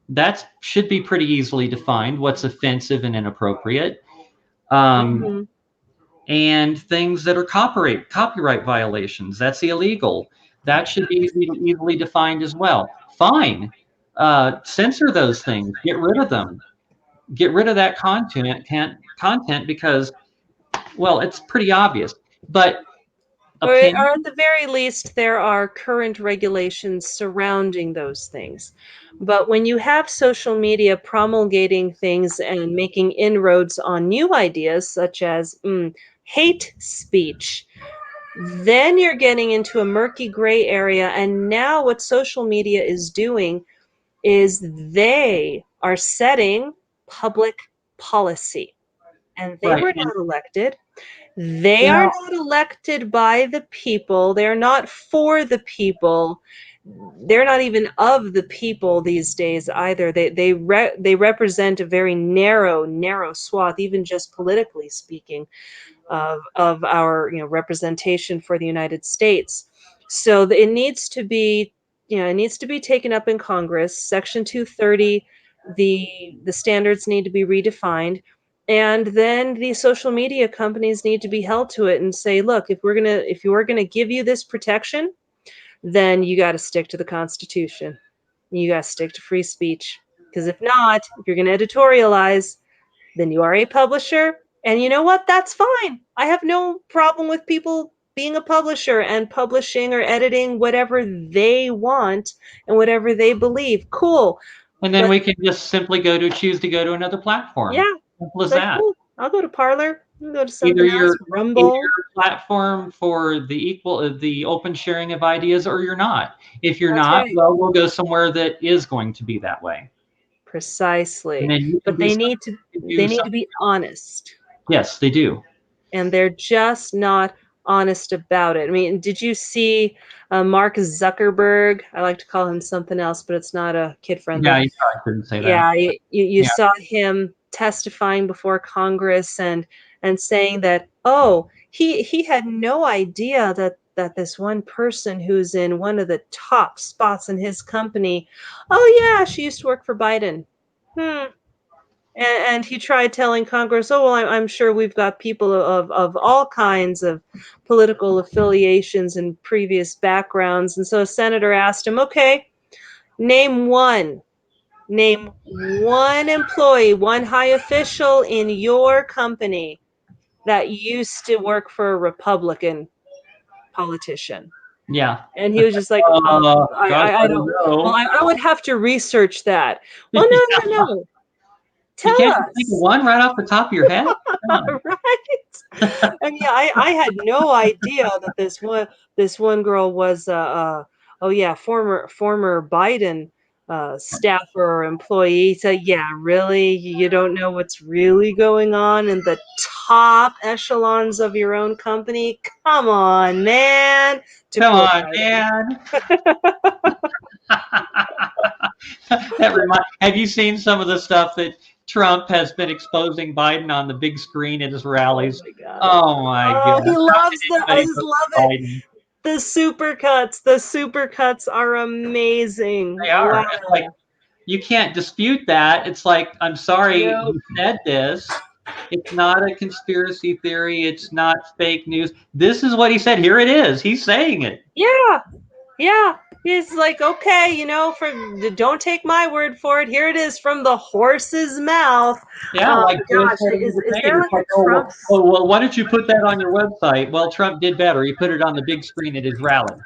that should be pretty easily defined. What's offensive and inappropriate? Um, hmm, and things that are copyright violations. That's illegal. That should be easily defined as well. Fine. Censor those things. Get rid of them. Get rid of that content because, well, it's pretty obvious. But opinion. or at the very least, there are current regulations surrounding those things. But when you have social media promulgating things and making inroads on new ideas, such as hate speech, then you're getting into a murky gray area. And now, what social media is doing is they are setting public policy. And they Right. were And not elected. They are well, not elected by the people. They're not for the people. They're not even of the people these days either. They represent a very narrow swath, even just politically speaking, of our representation for the United States. So it needs to be it needs to be taken up in Congress. Section 230, the standards need to be redefined, and then the social media companies need to be held to it and say, look, if you're gonna give you this protection, then you got to stick to the Constitution. You got to stick to free speech. Because if not, if you're going to editorialize, then you are a publisher. And you know what? That's fine. I have no problem with people being a publisher and publishing or editing whatever they want and whatever they believe. Cool. and then But we can just simply choose to go to another platform. yeah, Simple as it's like, that. cool. I'll go to Parlor. I'll go to Either something else. you're in Rumble. your platform for the open sharing of ideas, or you're not. If you're That's not, right. well, we'll go somewhere that is going to be that way. And Precisely. then you can But do they need to something. be honest. Yes, they do. And they're just not honest about it. I mean, did you see Mark Zuckerberg? I like to call him something else, but it's not a kid Yeah, friendly. you probably couldn't say that. Yeah, you Yeah. saw him testifying before Congress and saying that, oh, he had no idea that this one person who's in one of the top spots in his company, oh yeah, she used to work for Biden. Hmm. And he tried telling Congress, "Oh, well, I'm sure we've got people of all kinds of political affiliations and previous backgrounds." And so a senator asked him, "Okay, name name one employee, one high official in your company that used to work for a Republican politician." Yeah. And he was just like, Gosh, I I don't, don't well, know. I would have to research that." Well, no, Yeah. no, no. You Tell can't think of us. one right off the top of your head? Come Right? I mean, I had no idea that this one girl was oh yeah, former Biden staffer or employee. So yeah, really, you don't know what's really going on in the top echelons of your own company? Come on, man. To Come quote on, Biden. man. Have you seen some of the stuff that Trump has been exposing Biden on the big screen at his Oh rallies? my God. Oh my Oh, he gosh. How loves can I anybody just vote love for it. Biden? The supercuts are amazing. They are. It's like Wow. you can't dispute that. It's like, I'm sorry, Nope. he said this. It's not a conspiracy theory. It's not fake news. This is what he said. Here it is. He's saying it. Yeah. Yeah. He's like, okay, don't take my word for it. Here it is from the horse's mouth. Yeah, like Joe Gosh, said in the is debate. there It's like a like, oh, Trump? well, why don't you put that on your website? Well, Trump did better. He put it on the big screen at his rally.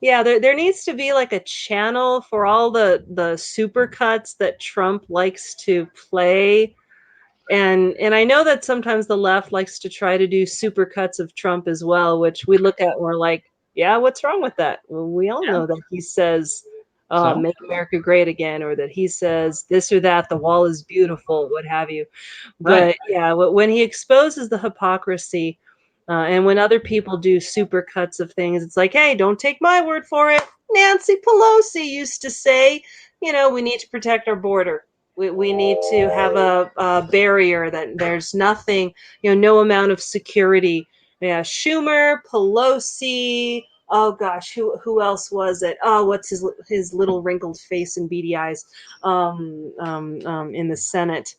Yeah, there needs to be like a channel for all the supercuts that Trump likes to play. And I know that sometimes the left likes to try to do supercuts of Trump as well, which we look at and we're like, yeah, what's wrong with that? Well, we all Yeah. know that he says, So, make America great again, or that he says this or that, the wall is beautiful, what have you. right. But yeah, when he exposes the hypocrisy, and when other people do supercuts of things, it's like, hey, don't take my word for it. Nancy Pelosi used to say, we need to protect our border. We need to have a barrier that there's nothing, no amount of security. Yeah, Schumer, Pelosi. Oh gosh, who else was it? Oh, what's his little wrinkled face and beady eyes? In the Senate.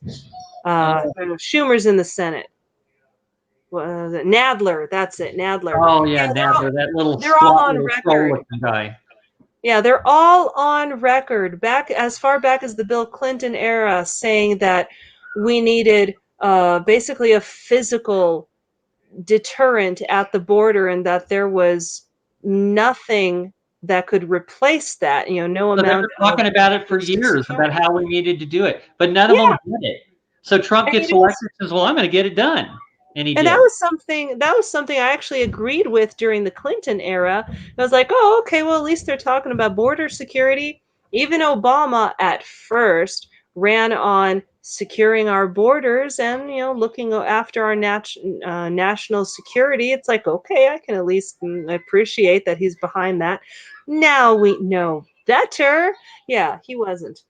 Schumer's in the Senate. Nadler, that's it, Nadler. Oh Yeah, yeah, Nadler, that little they're all squat on little troll record. looking guy. Yeah, they're all on record back as far back as the Bill Clinton era, saying that we needed basically a physical deterrent at the border, and that there was nothing that could replace that. No So they've amount been of talking about it for extra years about security. how we needed to do it, but none of Yeah, them did it. So Trump and gets elected and says, "Well, I'm going to get it done," and he And that did. was something I actually agreed with during the Clinton era. I was like, oh, okay, well, at least they're talking about border security. Even Obama at first ran on securing our borders and, looking after our national security. It's like, okay, I can at least appreciate that he's behind that. Now we know better. Yeah, he wasn't.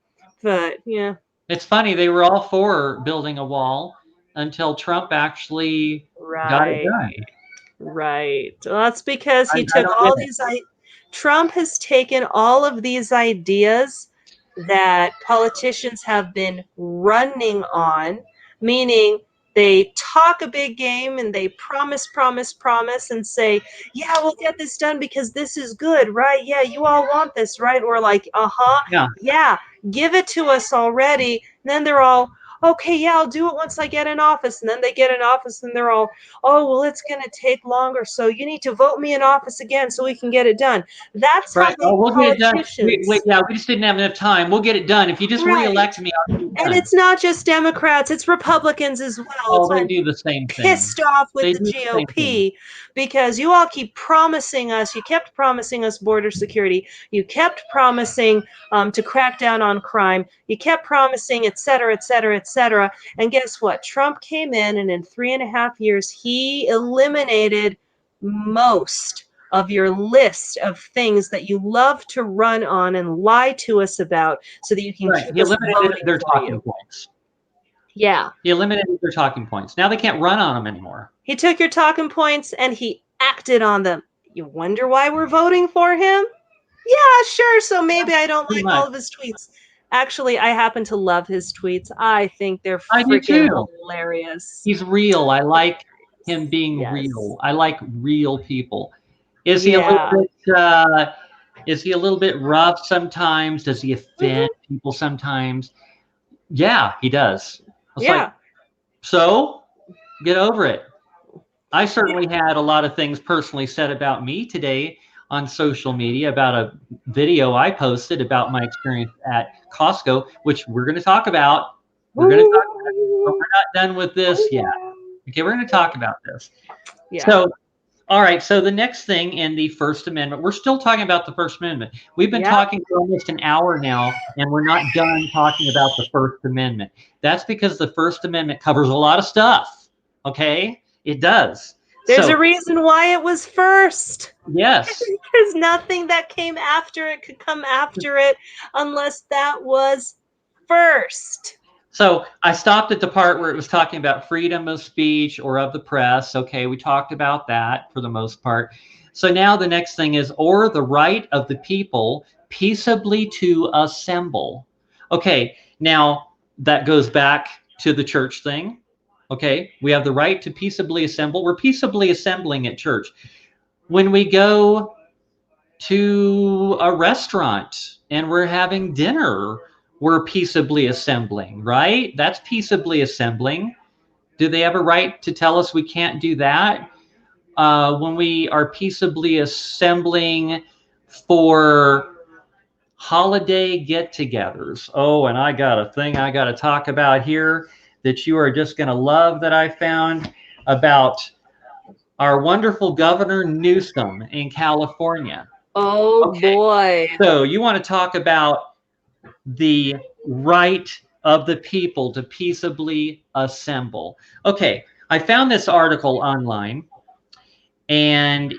But yeah. It's funny, they were all for building a wall until Trump actually got it Right. done. Right. Well, that's because I he took don't all get it. these. Trump has taken all of these ideas that politicians have been running on, meaning they talk a big game and they promise, promise, promise, and say, "Yeah, we'll get this done because this is good, right? Yeah, you all want this, right?" Or like, Yeah, yeah, give it to us already." And then they're all, "Okay, yeah, I'll do it once I get in office." And then they get in office and they're all, "Oh, well, it's going to take longer, so you need to vote me in office again so we can get it done." That's how right. the Oh, we'll get it done. politicians. Yeah, we just didn't have enough time. We'll get it done. If you just Right. reelect me, I'll get it And done. it's not just Democrats, it's Republicans as well. Oh, It's they I'm do the same thing. pissed off with They the do the same thing. GOP because you all keep promising us, you kept promising us border security, you kept promising to crack down on crime, you kept promising, et cetera, et cetera, et cetera. And guess what? Trump came in, and in 3.5 years, he eliminated most of your list of things that you love to run on and lie to us about so that you can Right. keep He us eliminated voting their for talking you. points. Yeah. He eliminated their talking points. Now they can't run on them anymore. He took your talking points and he acted on them. You wonder why we're voting for him? Yeah, sure. So maybe I don't Pretty like much. all of his tweets. Actually, I happen to love his tweets. I think they're I do freaking too. hilarious. He's real. I like him being Yes. real. I like real people. Is he a little Yeah. bit is he a little bit rough sometimes? Does he offend Hmm. people sometimes? Yeah, he does. It's like, Yeah. so get over it. I certainly had a lot of things personally said about me today on social media about a video I posted about my experience at Costco, which we're going to talk about. We're going to talk about it, but we're not done with this yet. Okay, we're going to talk about this. Yeah. So, all right. So the next thing in the First Amendment, we're still talking about the First Amendment. We've been Yep. talking for almost an hour now, and we're not done talking about the First Amendment. That's because the First Amendment covers a lot of stuff. Okay, it does. There's So a reason why it was first. yes. There's nothing that came after it could come after it unless that was first. So I stopped at the part where it was talking about freedom of speech or of the press. Okay, we talked about that for the most part. So now the next thing is, or the right of the people peaceably to assemble. Okay, now that goes back to the church thing. Okay, we have the right to peaceably assemble. We're peaceably assembling at church. When we go to a restaurant and we're having dinner, we're peaceably assembling, right? That's peaceably assembling. Do they have a right to tell us we can't do that? When we are peaceably assembling for holiday get-togethers. Oh, and I got a thing I got to talk about here that you are just going to love that I found about our wonderful Governor Newsom in California. Oh Okay, boy. so you want to talk about the right of the people to peaceably assemble. Okay, I found this article online, and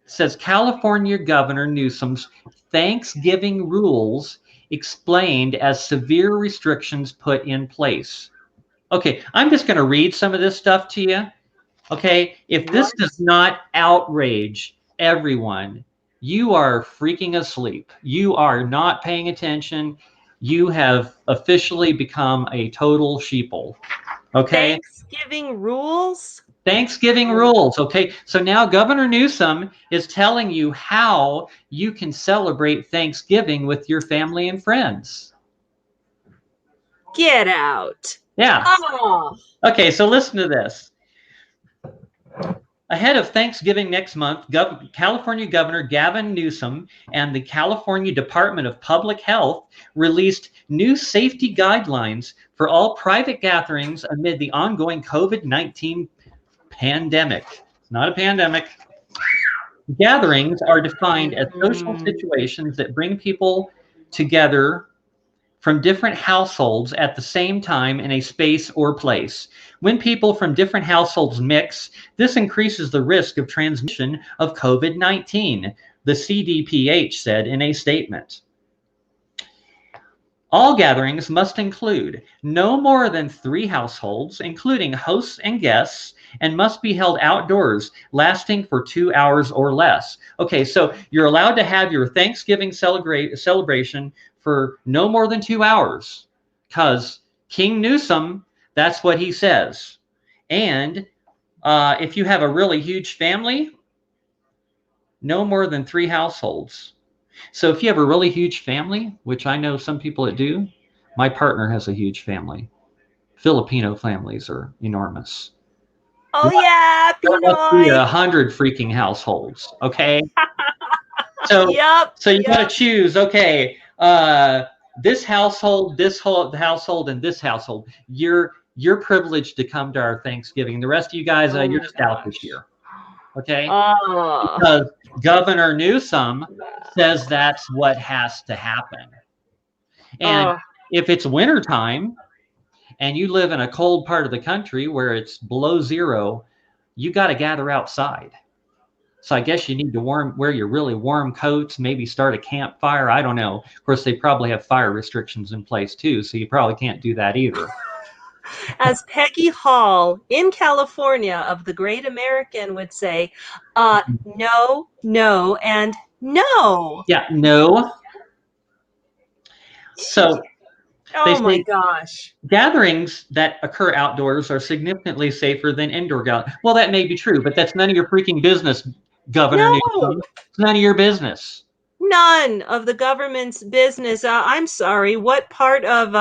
says California Governor Newsom's Thanksgiving rules explained as severe restrictions put in place. Okay, I'm just going to read some of this stuff to you. Okay, if this What? does not outrage everyone, you are freaking asleep. You are not paying attention. You have officially become a total sheeple. Okay, Thanksgiving rules? Thanksgiving rules. Okay, so now Governor Newsom is telling you how you can celebrate Thanksgiving with your family and friends. Get out. Yeah. Oh. Okay, so listen to this. Ahead of Thanksgiving next month, California Governor Gavin Newsom and the California Department of Public Health released new safety guidelines for all private gatherings amid the ongoing COVID-19 pandemic. It's not a pandemic. Gatherings are defined as social situations that bring people together from different households at the same time in a space or place. When people from different households mix, this increases the risk of transmission of COVID-19, the CDPH said in a statement. All gatherings must include no more than 3 households, including hosts and guests, and must be held outdoors, lasting for 2 hours or less. Okay, so you're allowed to have your Thanksgiving celebration for no more than 2 hours, because King Newsom, that's what he says. And if you have a really huge family, no more than 3 households. So if you have a really huge family, which I know some people that do, my partner has a huge family. Filipino families are enormous. Oh yeah, There must be Pinoy. 100 freaking households. Okay, so Yep. so you got to Yep. choose. Okay, this household, this whole household, and this household. You're privileged to come to our Thanksgiving. The rest of you guys, Oh you're my just out this gosh. year. Okay, Oh. because Governor Newsom says that's what has to happen. And Oh. if it's wintertime and you live in a cold part of the country where it's below zero, you got to gather outside. So I guess you need to wear your really warm coats, maybe start a campfire. I don't know. Of course, they probably have fire restrictions in place too, so you probably can't do that either. As Peggy Hall in California of the Great American would say, no, no, and no. Yeah, no. So they Oh my say gosh. gatherings that occur outdoors are significantly safer than indoor gatherings. Well, that may be true, but that's none of your freaking business, Governor No, Newsom. It's none of your business. none of the government's business. I'm sorry. What part of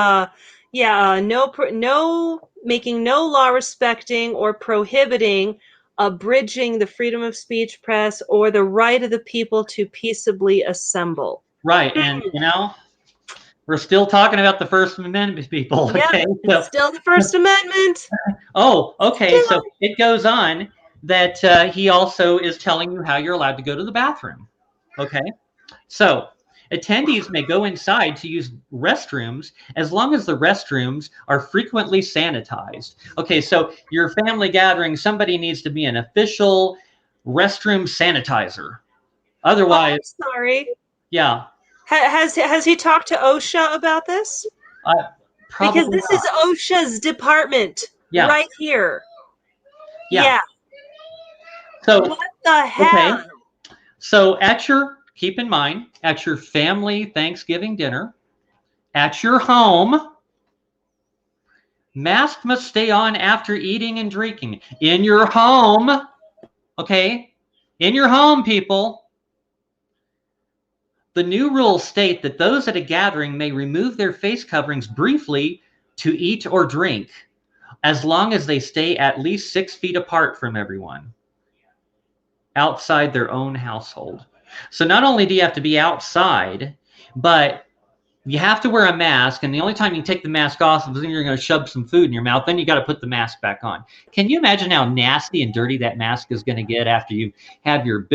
no making no law respecting or prohibiting abridging the freedom of speech, press, or the right of the people to peaceably assemble. Right, and we're still talking about the First Amendment, people. Yep, Okay, it's so still the First Amendment. okay, so Still. it goes on that he also is telling you how you're allowed to go to the bathroom. Okay, so attendees may go inside to use restrooms as long as the restrooms are frequently sanitized. Okay, so your family gathering, somebody needs to be an official restroom sanitizer. Oh, Otherwise, I'm sorry. yeah, Has he talked to OSHA about this? Because probably this is not. OSHA's department Yeah, right here. yeah. Yeah. So, What the okay. hell? So keep in mind, at your family Thanksgiving dinner, at your home, mask must stay on after eating and drinking. In your home, okay? In your home, people. The new rules state that those at a gathering may remove their face coverings briefly to eat or drink, as long as they stay at least 6 feet apart from everyone outside their own household. So not only do you have to be outside, but you have to wear a mask, and the only time you take the mask off is when you're going to shove some food in your mouth. Then you got to put the mask back on. Can you imagine how nasty and dirty that mask is going to get after you have your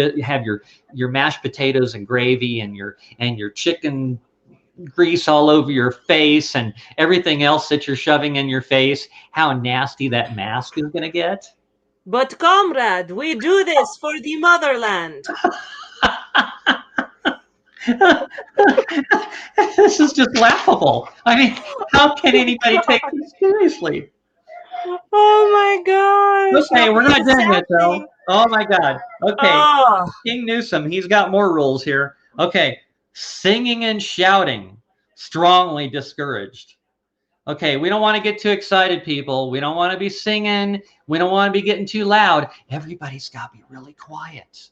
mashed potatoes and gravy and your chicken grease all over your face and everything else that you're shoving in your face? How nasty that mask is going to get? But comrade, we do this for the motherland. This is just laughable. I mean, how can anybody take this seriously? Oh my gosh. Okay, we're Okay, not the done sad yet, though. thing. Oh my God. Okay, Oh, King Newsom, he's got more rules here. Okay, singing and shouting, strongly discouraged. Okay, we don't want to get too excited, people. We don't want to be singing. We don't want to be getting too loud. Everybody's got to be really quiet.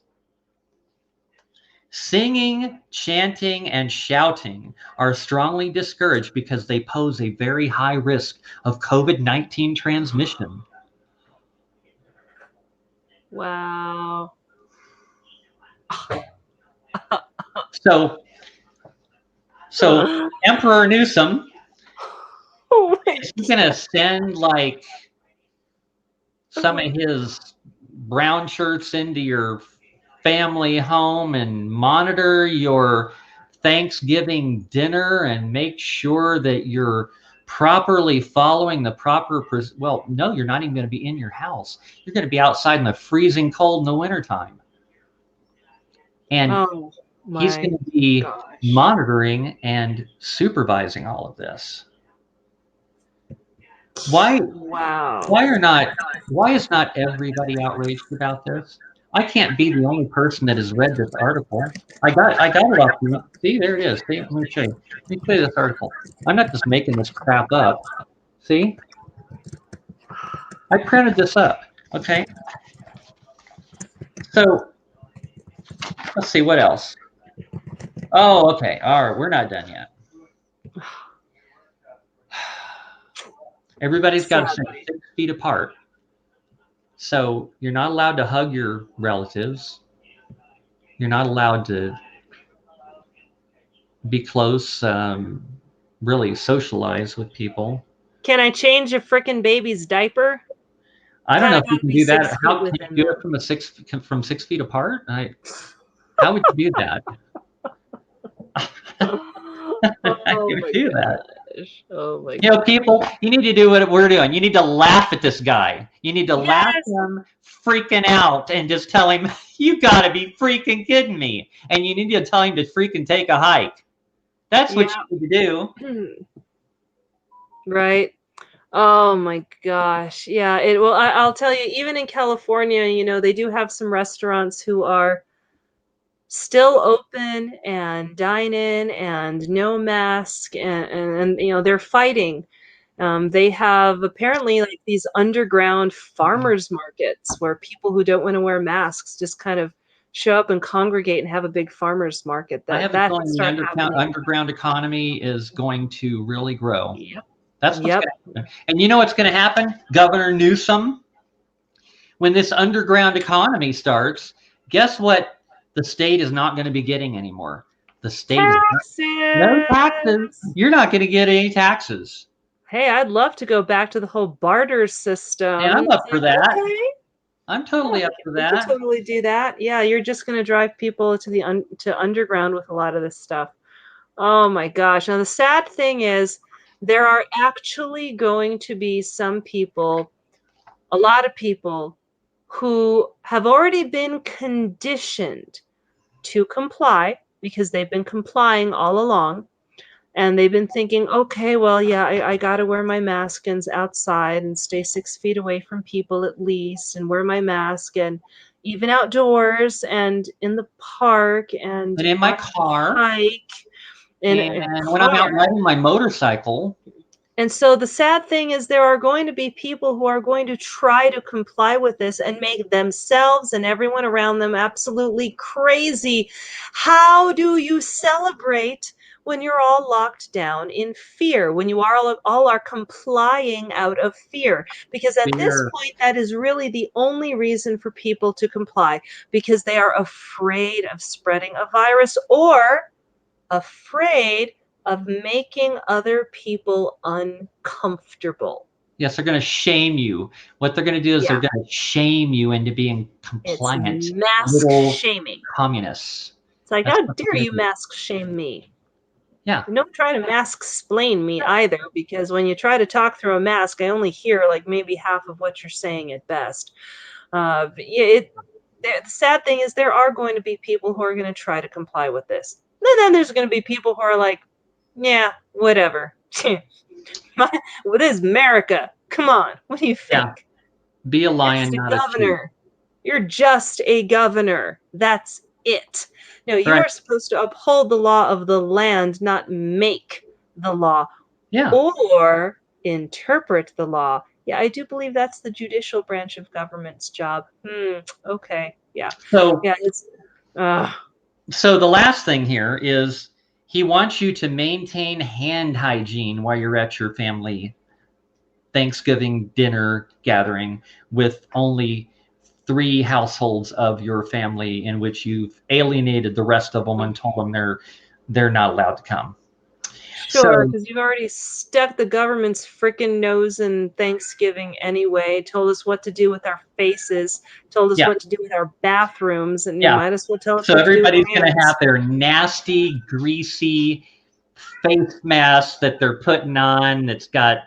Singing, chanting, and shouting are strongly discouraged because they pose a very high risk of COVID-19 transmission. wow. So Emperor Newsom, Oh my is he gonna send like some of his brown shirts into your family home and monitor your Thanksgiving dinner and make sure that you're properly following the proper, well, no, you're not even going to be in your house. You're going to be outside in the freezing cold in the wintertime. And he's going to be monitoring and supervising all of this. Why is not everybody outraged about this? I can't be the only person that has read this article. I got it off the, see, there it is. See, let me show you. Let me play this article. I'm not just making this crap up. See? I printed this up. Okay. So let's see what else. Oh, okay. All right, we're not done yet. Everybody's got to stay 6 feet apart. So you're not allowed to hug your relatives. You're not allowed to be close, really socialize with people. Can I change a frickin' baby's diaper? I don't know if you can do that. How can you do it from 6 feet apart? How would you do that? How would you do that? Oh my God. You know, people, you need to do what we're doing. You need to laugh at this guy. You need to laugh at him freaking out and just tell him, you got to be freaking kidding me. And you need to tell him to freaking take a hike. That's what you need to do. Right. Oh my gosh. Yeah. Well, I'll tell you, even in California, you know, they do have some restaurants who are still open and dine in and no mask, and you know, they're fighting. They have apparently like these underground farmers markets where people who don't want to wear masks just kind of show up and congregate and have a big farmers market. I have a feeling the underground economy is going to really grow. Yep. That's what's going to happen. And you know what's going to happen? Governor Newsom, when this underground economy starts, guess what the state is not going to be getting anymore? The state taxes. No taxes. You're not going to get any taxes. Hey, I'd love to go back to the whole barter system. Yeah, I'm up for that. Okay. I'm totally up for that. We could totally do that. Yeah, you're just going to drive people to the to underground with a lot of this stuff. Oh my gosh. Now the sad thing is there are actually going to be some people, a lot of people who have already been conditioned to comply because they've been complying all along. And they've been thinking, okay, well, yeah, I got to wear my mask and outside and stay 6 feet away from people at least and wear my mask and even outdoors and in the park and in my car. Hike. And when I'm out riding my motorcycle. And so the sad thing is there are going to be people who are going to try to comply with this and make themselves and everyone around them absolutely crazy. How do you celebrate when you're all locked down in fear, when you all are complying out of fear? Because at this point, that is really the only reason for people to comply, because they are afraid of spreading a virus or afraid of making other people uncomfortable. Yes, they're going to shame you. What they're going to do is they're going to shame you into being compliant. It's mask shaming. Communists. It's like, how dare you mask shame me? Yeah. And don't try to mask explain me either, because when you try to talk through a mask, I only hear like maybe half of what you're saying at best. But yeah, the sad thing is there are going to be people who are going to try to comply with this. And then there's going to be people who are like, yeah, whatever. This is America. Come on. What do you think? Yeah. Be a lion, not a governor. You're just a governor. That's it. No, you are supposed to uphold the law of the land, not make the law. Yeah. Or interpret the law. Yeah, I do believe that's the judicial branch of government's job. Okay. Yeah. So yeah, it's so the last thing here is he wants you to maintain hand hygiene while you're at your family Thanksgiving dinner gathering with only 3 households of your family in which you've alienated the rest of them and told them they're not allowed to come. Sure, So because you've already stuck the government's frickin' nose in Thanksgiving anyway, told us what to do with our faces, told us yeah, what to do with our bathrooms, and you yeah. might as well tell us So what to do with everybody's our going to have hands. their nasty, greasy face mask that they're putting on that's got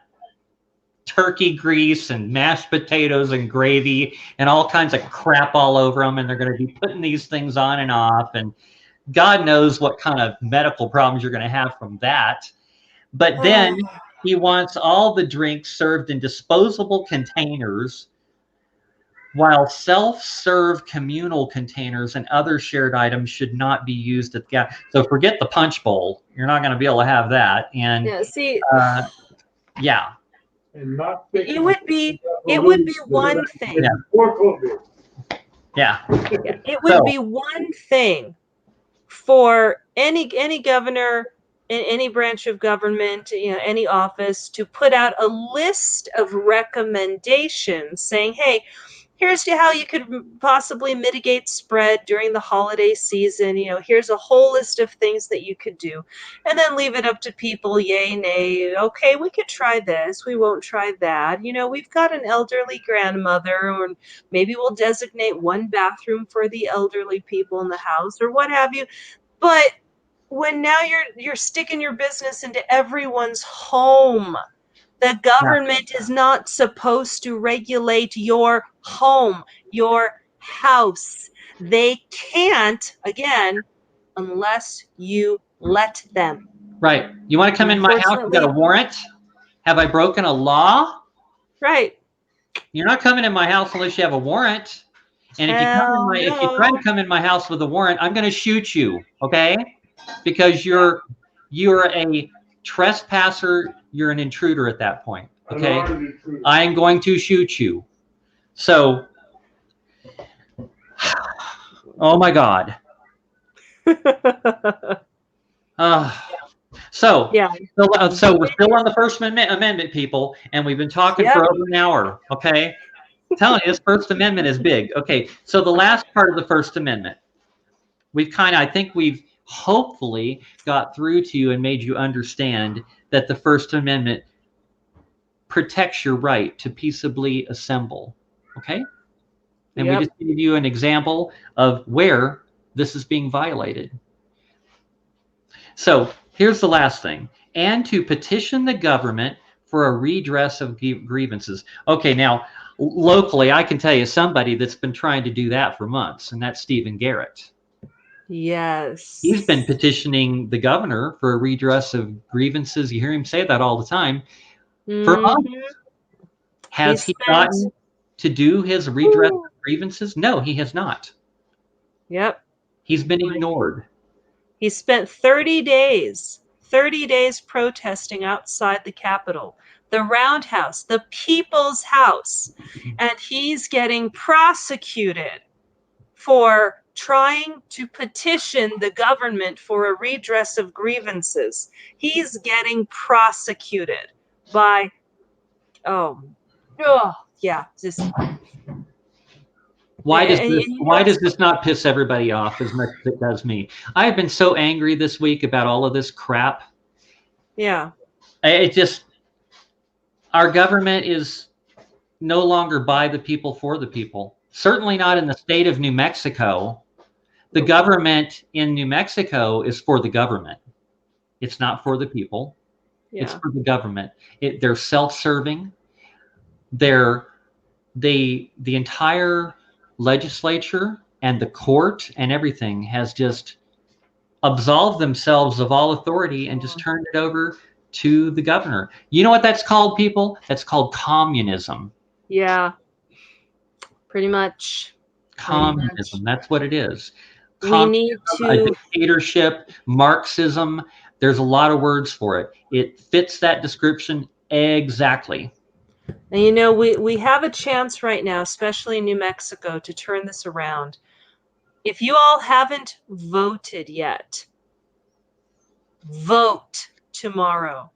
turkey grease and mashed potatoes and gravy and all kinds of crap all over them, and they're going to be putting these things on and off, and God knows what kind of medical problems you're going to have from that. But then he wants all the drinks served in disposable containers, while self-serve communal containers and other shared items should not be used at the gas. So forget the punch bowl. You're not going to be able to have that. And Yeah, see, yeah, And not it would be one thing. yeah. Yeah, it would So be one thing for any governor in any branch of government, any office, to put out a list of recommendations saying, hey, here's how you could possibly mitigate spread during the holiday season. Here's a whole list of things that you could do, and then leave it up to people, yay, nay. Okay, we could try this. We won't try that. We've got an elderly grandmother, or maybe we'll designate one bathroom for the elderly people in the house, or what have you. But when now you're sticking your business into everyone's home, the government is not supposed to regulate your home, your house. They can't, again, unless you let them. right, you want to come in my house? You got a warrant? Have I broken a law? Right. You're not coming in my house unless you have a warrant. And if you try to come in my house with a warrant, I'm going to shoot you, okay? Because you're a trespasser. You're an intruder at that point, okay? I'm going to shoot you. So, oh my God. So Yeah. So we're still on the First Amendment, people, and we've been talking for over an hour, okay? I'm telling you, this First Amendment is big. Okay, so the last part of the First Amendment, I think we've hopefully got through to you and made you understand that the First Amendment protects your right to peaceably assemble, okay? And we just gave you an example of where this is being violated. So here's the last thing. And to petition the government for a redress of grievances. Okay, now, locally, I can tell you somebody that's been trying to do that for months, and that's Stephen Garrett. Yes. He's been petitioning the governor for a redress of grievances. You hear him say that all the time. For months. Has he gotten to do his redress of grievances? No, he has not. Yep. He's been ignored. He spent 30 days protesting outside the Capitol, the Roundhouse, the People's House, and he's getting prosecuted for trying to petition the government for a redress of grievances. He's getting prosecuted by, just... Why does this not piss everybody off as much as it does me? I have been so angry this week about all of this crap. Yeah. Our government is no longer by the people for the people. Certainly not in the state of New Mexico. The government in New Mexico is for the government. It's not for the people. Yeah. It's for the government. They're self-serving. The entire legislature and the court and everything has just absolved themselves of all authority and just turned it over to the governor. You know what that's called, people? That's called communism. Yeah, pretty much. Communism. That's what it is. We need to... A dictatorship, Marxism. There's a lot of words for it. It fits that description exactly. And we have a chance right now, especially in New Mexico, to turn this around. If you all haven't voted yet, vote tomorrow.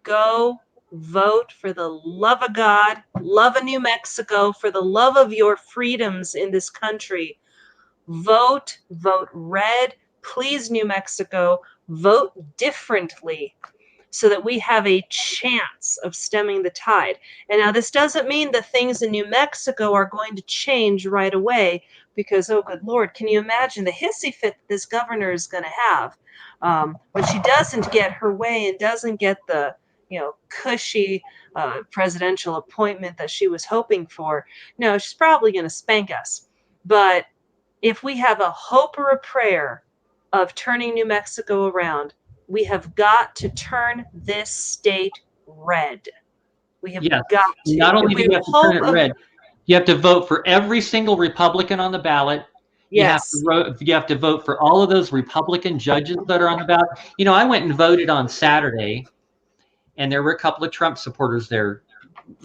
Go vote for the love of God, love of New Mexico, for the love of your freedoms in this country. Vote red. Please, New Mexico, vote differently. so that we have a chance of stemming the tide. And now this doesn't mean that things in New Mexico are going to change right away, because, oh, good Lord, can you imagine the hissy fit that this governor is going to have when she doesn't get her way and doesn't get the, cushy presidential appointment that she was hoping for? No, she's probably going to spank us. But if we have a hope or a prayer of turning New Mexico around, we have got to turn this state red. We have Yes. got to. Not If only we do you have have to turn hope it of, red, you have to vote for every single Republican on the ballot. yes, You have to vote for all of those Republican judges that are on the ballot. I went and voted on Saturday, and there were a couple of Trump supporters there.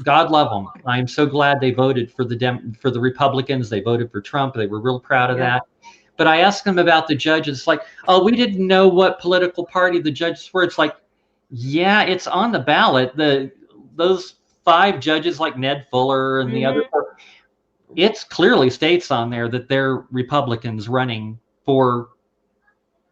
God love them. I'm so glad they voted for the Republicans. They voted for Trump. They were real proud of that. But I asked them about the judges. It's like, oh, we didn't know what political party the judges were. It's like, yeah, it's on the ballot. Those 5 judges, like Ned Fuller and the other, it's clearly states on there that they're Republicans running for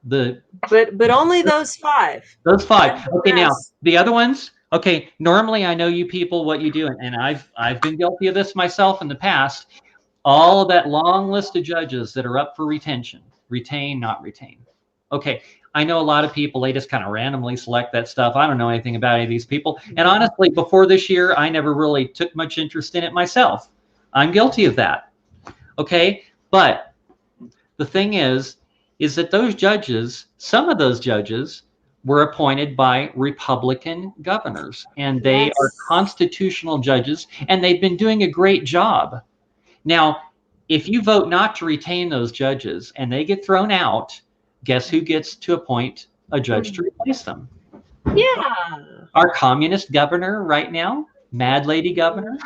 the. but only those 5. Those 5. Okay, now Yes. the other ones. Okay, normally I know you people what you do, and I've been guilty of this myself in the past. All of that long list of judges that are up for retention, retain, not retain. Okay, I know a lot of people, they just kind of randomly select that stuff. I don't know anything about any of these people. And honestly, before this year, I never really took much interest in it myself. I'm guilty of that. Okay, but the thing is that those judges, some of those judges were appointed by Republican governors, and they are constitutional judges, and they've been doing a great job. Now, if you vote not to retain those judges and they get thrown out, guess who gets to appoint a judge to replace them? Yeah. Our communist governor right now, Mad Lady Governor,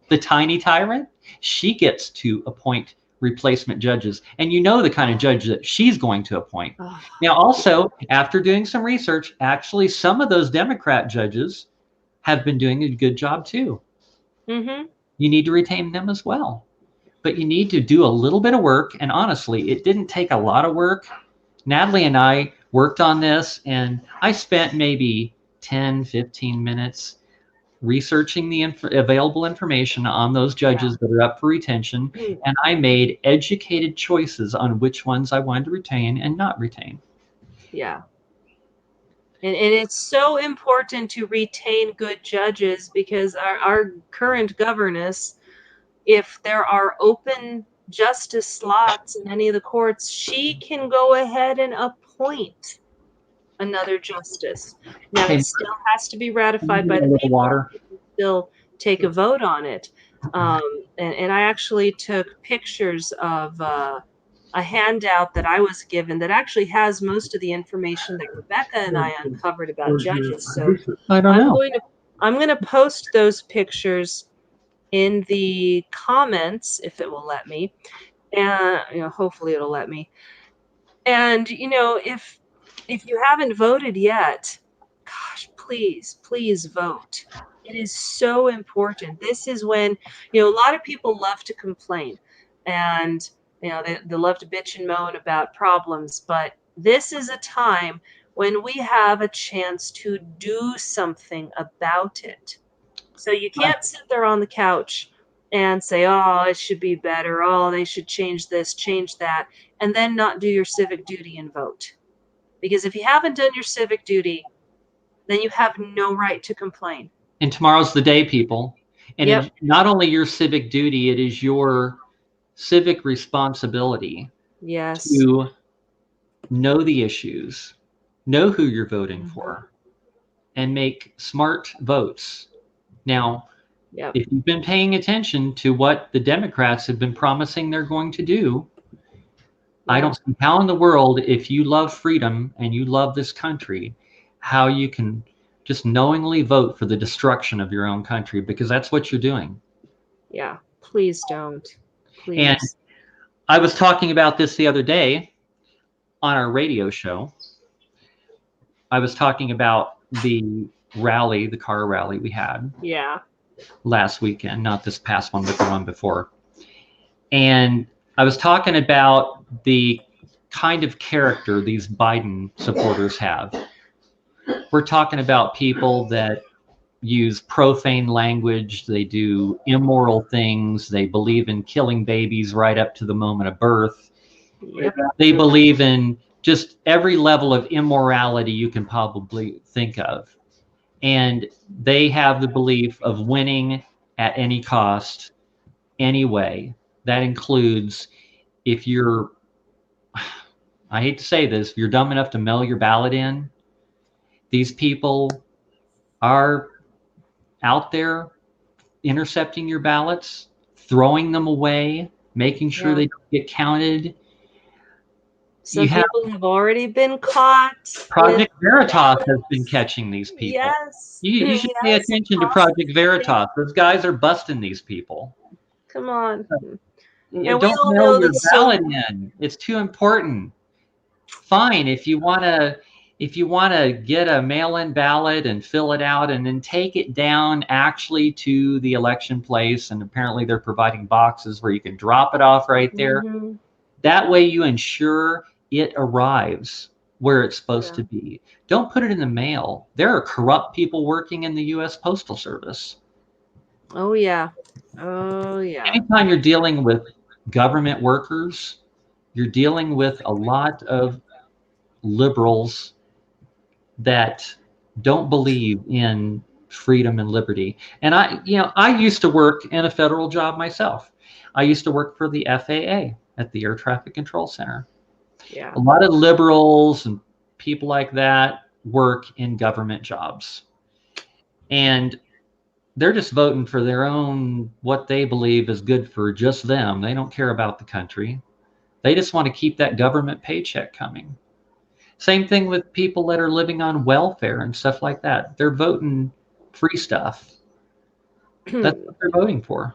the tiny tyrant, she gets to appoint replacement judges. And you know the kind of judge that she's going to appoint. Now, also, after doing some research, actually, some of those Democrat judges have been doing a good job too. You need to retain them as well. But you need to do a little bit of work. And honestly, it didn't take a lot of work. Natalie and I worked on this, and I spent maybe 10, 15 minutes researching the available information on those judges that are up for retention. And I made educated choices on which ones I wanted to retain and not retain. Yeah. And it's so important to retain good judges, because our current governess, if there are open justice slots in any of the courts, she can go ahead and appoint another justice. Now, it still has to be ratified by the people. Water. Still take a vote on it. And I actually took pictures of a handout that I was given that actually has most of the information that Rebecca and I uncovered about judges. So I don't know. I'm going to post those pictures in the comments if it will let me. And hopefully it'll let me. And if you haven't voted yet, gosh, please vote. It is so important. This is when, a lot of people love to complain, and they love to bitch and moan about problems, but this is a time when we have a chance to do something about it. So you can't sit there on the couch and say, oh, it should be better. Oh, they should change this, change that, and then not do your civic duty and vote. Because if you haven't done your civic duty, then you have no right to complain. And tomorrow's the day, people. And it's not only your civic duty, it is your civic responsibility to know the issues, know who you're voting for, and make smart votes. Now, if you've been paying attention to what the Democrats have been promising they're going to do, I don't see how in the world, if you love freedom and you love this country, how you can just knowingly vote for the destruction of your own country, because that's what you're doing. Yeah, please don't. Please. And I was talking about this the other day on our radio show. I was talking about the rally, the car rally we had last weekend, not this past one, but the one before. And I was talking about the kind of character these Biden supporters have. We're talking about people that use profane language. They do immoral things. They believe in killing babies right up to the moment of birth. Yep. They believe in just every level of immorality you can probably think of. And they have the belief of winning at any cost, anyway. That includes if you're, I hate to say this, if you're dumb enough to mail your ballot in, these people are out there intercepting your ballots, throwing them away, making sure they don't get counted. Some people have already been caught. Project Veritas has been catching these people. Yes. You should pay attention to Project Veritas. Those guys are busting these people. Come on. And don't mail your ballot in. It's too important. Fine, if you want to get a mail-in ballot and fill it out and then take it down actually to the election place, and apparently they're providing boxes where you can drop it off right there. Mm-hmm. That way you ensure it arrives where it's supposed to be. Don't put it in the mail. There are corrupt people working in the U.S. Postal Service. Oh, yeah. Oh, yeah. Anytime you're dealing with government workers, you're dealing with a lot of liberals that don't believe in freedom and liberty. And I used to work in a federal job myself. I used to work for the FAA at the Air Traffic Control Center. Yeah. A lot of liberals and people like that work in government jobs. And they're just voting for their own, what they believe is good for just them. They don't care about the country. They just want to keep that government paycheck coming. Same thing with people that are living on welfare and stuff like that. They're voting free stuff. That's what they're voting for.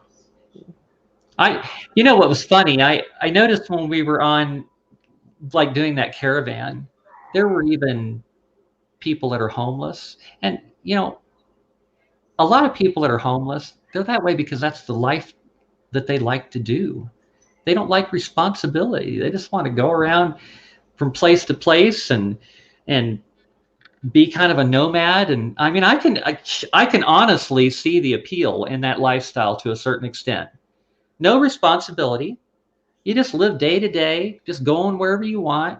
What was funny? I noticed when we were on, like, doing that caravan, there were even people that are homeless. And, a lot of people that are homeless, they're that way because that's the life that they like to do. They don't like responsibility. They just want to go around from place to place and be kind of a nomad. And I mean, I can honestly see the appeal in that lifestyle to a certain extent. No responsibility. You just live day to day, just going wherever you want.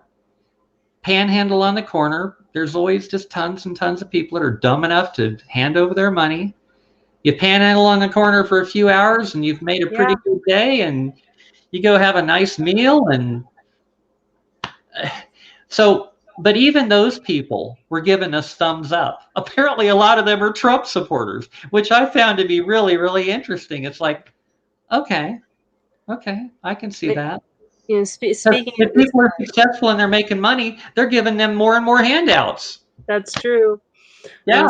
Panhandle on the corner. There's always just tons and tons of people that are dumb enough to hand over their money. You panhandle on the corner for a few hours and you've made a pretty good day, and you go have a nice meal. And so, but even those people were giving us thumbs up. Apparently a lot of them are Trump supporters, which I found to be really, really interesting. It's like, okay, I can see that. Speaking if people are successful and they're making money, they're giving them more and more handouts. That's true. Yeah.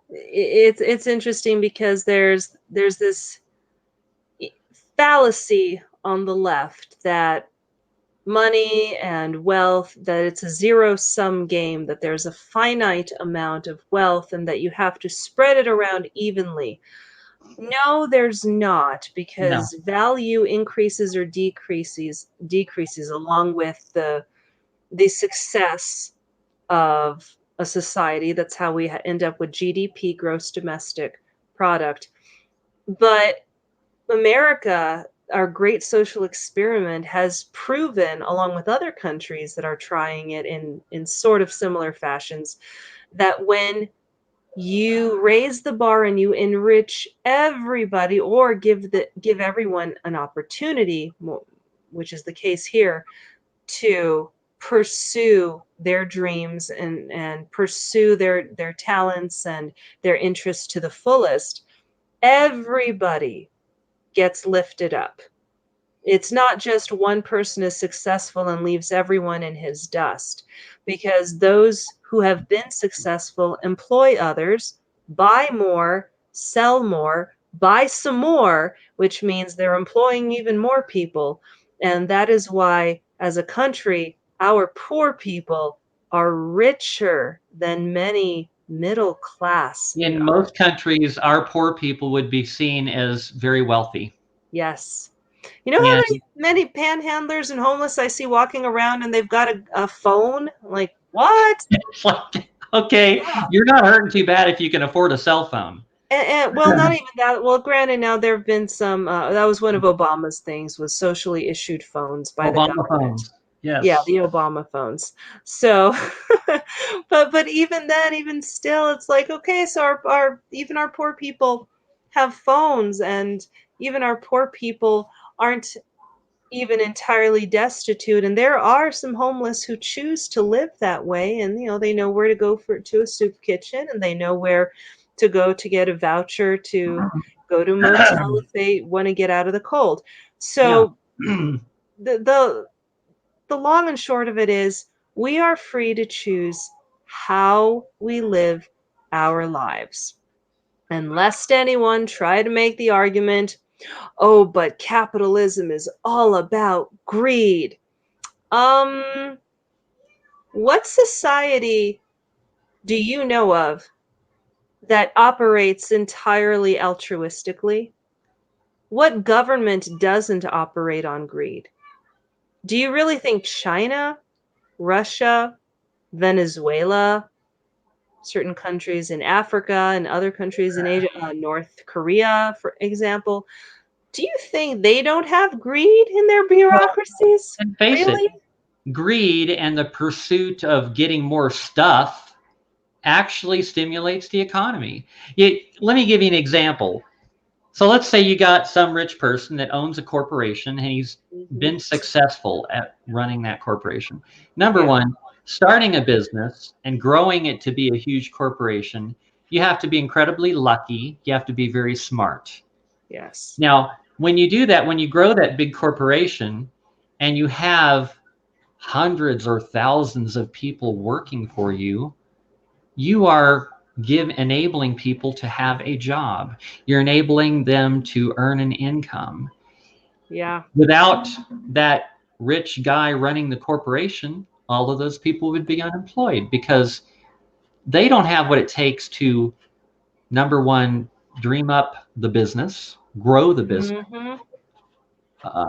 It's interesting because there's this fallacy on the left that money and wealth, that it's a zero-sum game, that there's a finite amount of wealth and that you have to spread it around evenly. No, there's not, because value increases or decreases along with the success of a society. That's how we end up with GDP, gross domestic product. But America, our great social experiment, has proven, along with other countries that are trying it in sort of similar fashions, that when you raise the bar and you enrich everybody, or give everyone an opportunity, which is the case here, to pursue their dreams and pursue their talents and their interests to the fullest, everybody gets lifted up. It's not just one person is successful and leaves everyone in his dust, because those who have been successful employ others, buy more, sell more, buy some more, which means they're employing even more people. And that is why, as a country, our poor people are richer than many middle class. In most countries, our poor people would be seen as very wealthy. Yes. You know how many panhandlers and homeless I see walking around and they've got a phone? Like, what? It's like, Okay, you're not hurting too bad if you can afford a cell phone. And well, not even that. Well, granted, now there have been some. That was one of Obama's things, was socially issued phones by the Obama government. phones. Yeah, Yes. the Obama phones. So, but even then, even still, it's like, okay, so our even our poor people have phones, and even our poor people aren't even entirely destitute, and there are some homeless who choose to live that way, and they know where to go to a soup kitchen, and they know where to go to get a voucher to go to a motel if they want to get out of the cold. Yeah. So the the the long and short of it is, we are free to choose how we live our lives. And lest anyone try to make the argument, oh, but capitalism is all about greed. Um, what society do you know of that operates entirely altruistically? What government doesn't operate on greed? Do you really think China, Russia, Venezuela, certain countries in Africa and other countries in Asia, North Korea, for example, do you think they don't have greed in their Well, bureaucracies? and face it, Really? greed and the pursuit of getting more stuff actually stimulates the economy. Let me give you an example. So let's say you got some rich person that owns a corporation and he's Mhm. been successful at running that corporation. Number Yeah. one, starting a business and growing it to be a huge corporation, you have to be incredibly lucky. You have to be very smart. Yes. Now, when you do that, when you grow that big corporation and you have hundreds or thousands of people working for you, you are enabling people to have a job. You're enabling them to earn an income. Yeah. Without that rich guy running the corporation, all of those people would be unemployed because they don't have what it takes to, number one, dream up the business, grow the business, Mhm.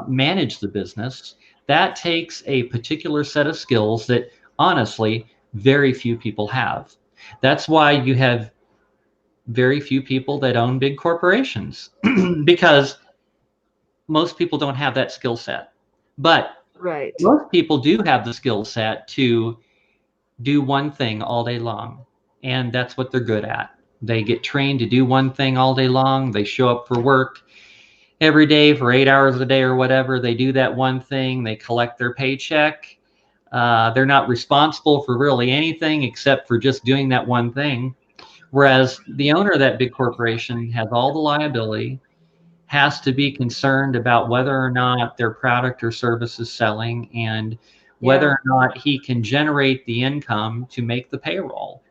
manage the business. That takes a particular set of skills that honestly very few people have. That's why you have very few people that own big corporations because most people don't have that skill set. But Right. most people do have the skill set to do one thing all day long, and that's what they're good at. They get trained to do one thing all day long. They show up for work every day for 8 hours a day or whatever. They do that one thing. They collect their paycheck. They're not responsible for really anything except for just doing that one thing. Whereas the owner of that big corporation has all the liability, has to be concerned about whether or not their product or service is selling and whether Yeah. or not he can generate the income to make the payroll.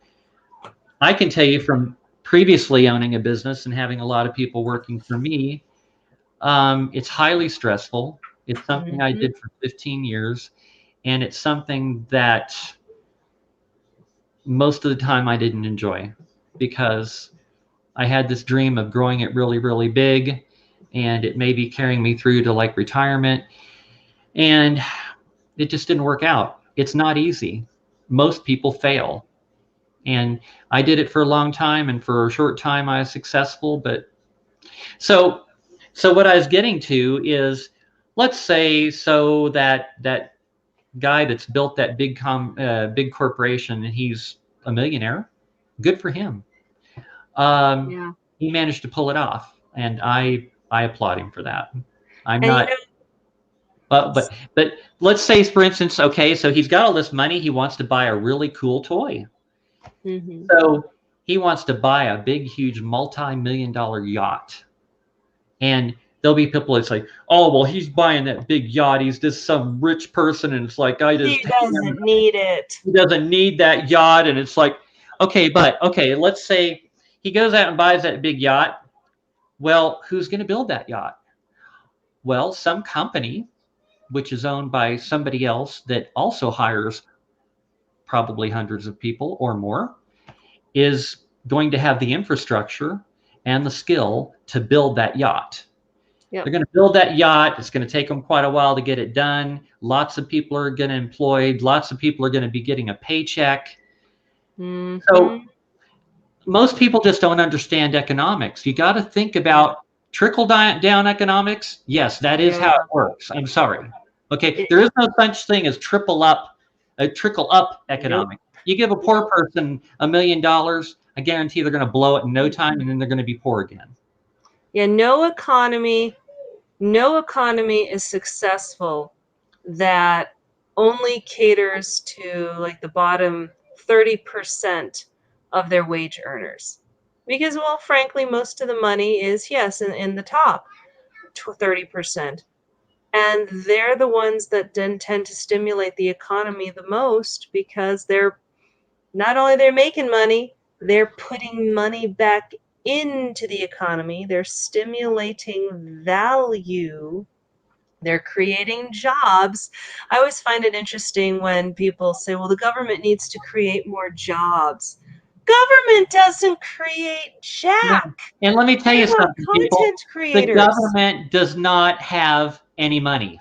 I can tell you from previously owning a business and having a lot of people working for me, it's highly stressful. It's something I Mhm. did for 15 years, and it's something that most of the time I didn't enjoy because I had this dream of growing it really, really big, and it may be carrying me through to like retirement. And it just didn't work out. It's not easy. Most people fail. And I did it for a long time, and for a short time I was successful. But so so what I was getting to is, let's say so that guy that's built that big corporation and he's a millionaire. Good for him. Um, Yeah. he managed to pull it off, and I applaud him for that. I'm And not, but let's say, for instance, okay, so he's got all this money. He wants to buy a really cool toy. Mhm. So he wants to buy a big, huge, multi-million-dollar yacht. And there'll be people that's like, oh, well, he's buying that big yacht. He's just some rich person, and it's like, I just He doesn't need it. he doesn't need that yacht. And it's like, okay, but okay, let's say he goes out and buys that big yacht. Well, who's going to build that yacht? Well, some company, which is owned by somebody else that also hires probably hundreds of people or more, is going to have the infrastructure and the skill to build that yacht. They're Yep. going to build that yacht. It's going to take them quite a while to get it done. Lots of people are going to employed. Lots of people are going to be getting a paycheck. So Mm-hmm. most people just don't understand economics. You got to think Yeah. about trickle down economics. Yes, that is how Yeah. it works. I'm sorry. Okay, It, there is no such thing as trickle up nope. economics. You give a poor person $1 million, I guarantee they're going to blow it in no time, and then they're going to be poor again. Yeah, no economy is successful that only caters to like the bottom 30% of their wage earners. Because, well, frankly, most of the money is, yes, in the top 30%. And they're the ones that then tend to stimulate the economy the most because they're not only they're making money, they're putting money back into the economy. They're stimulating value. They're creating jobs. I always find it interesting when people say, well, the government needs to create more jobs. Government doesn't create No. jack. And let me tell you They're not something, people. content The creators. government does not have any money.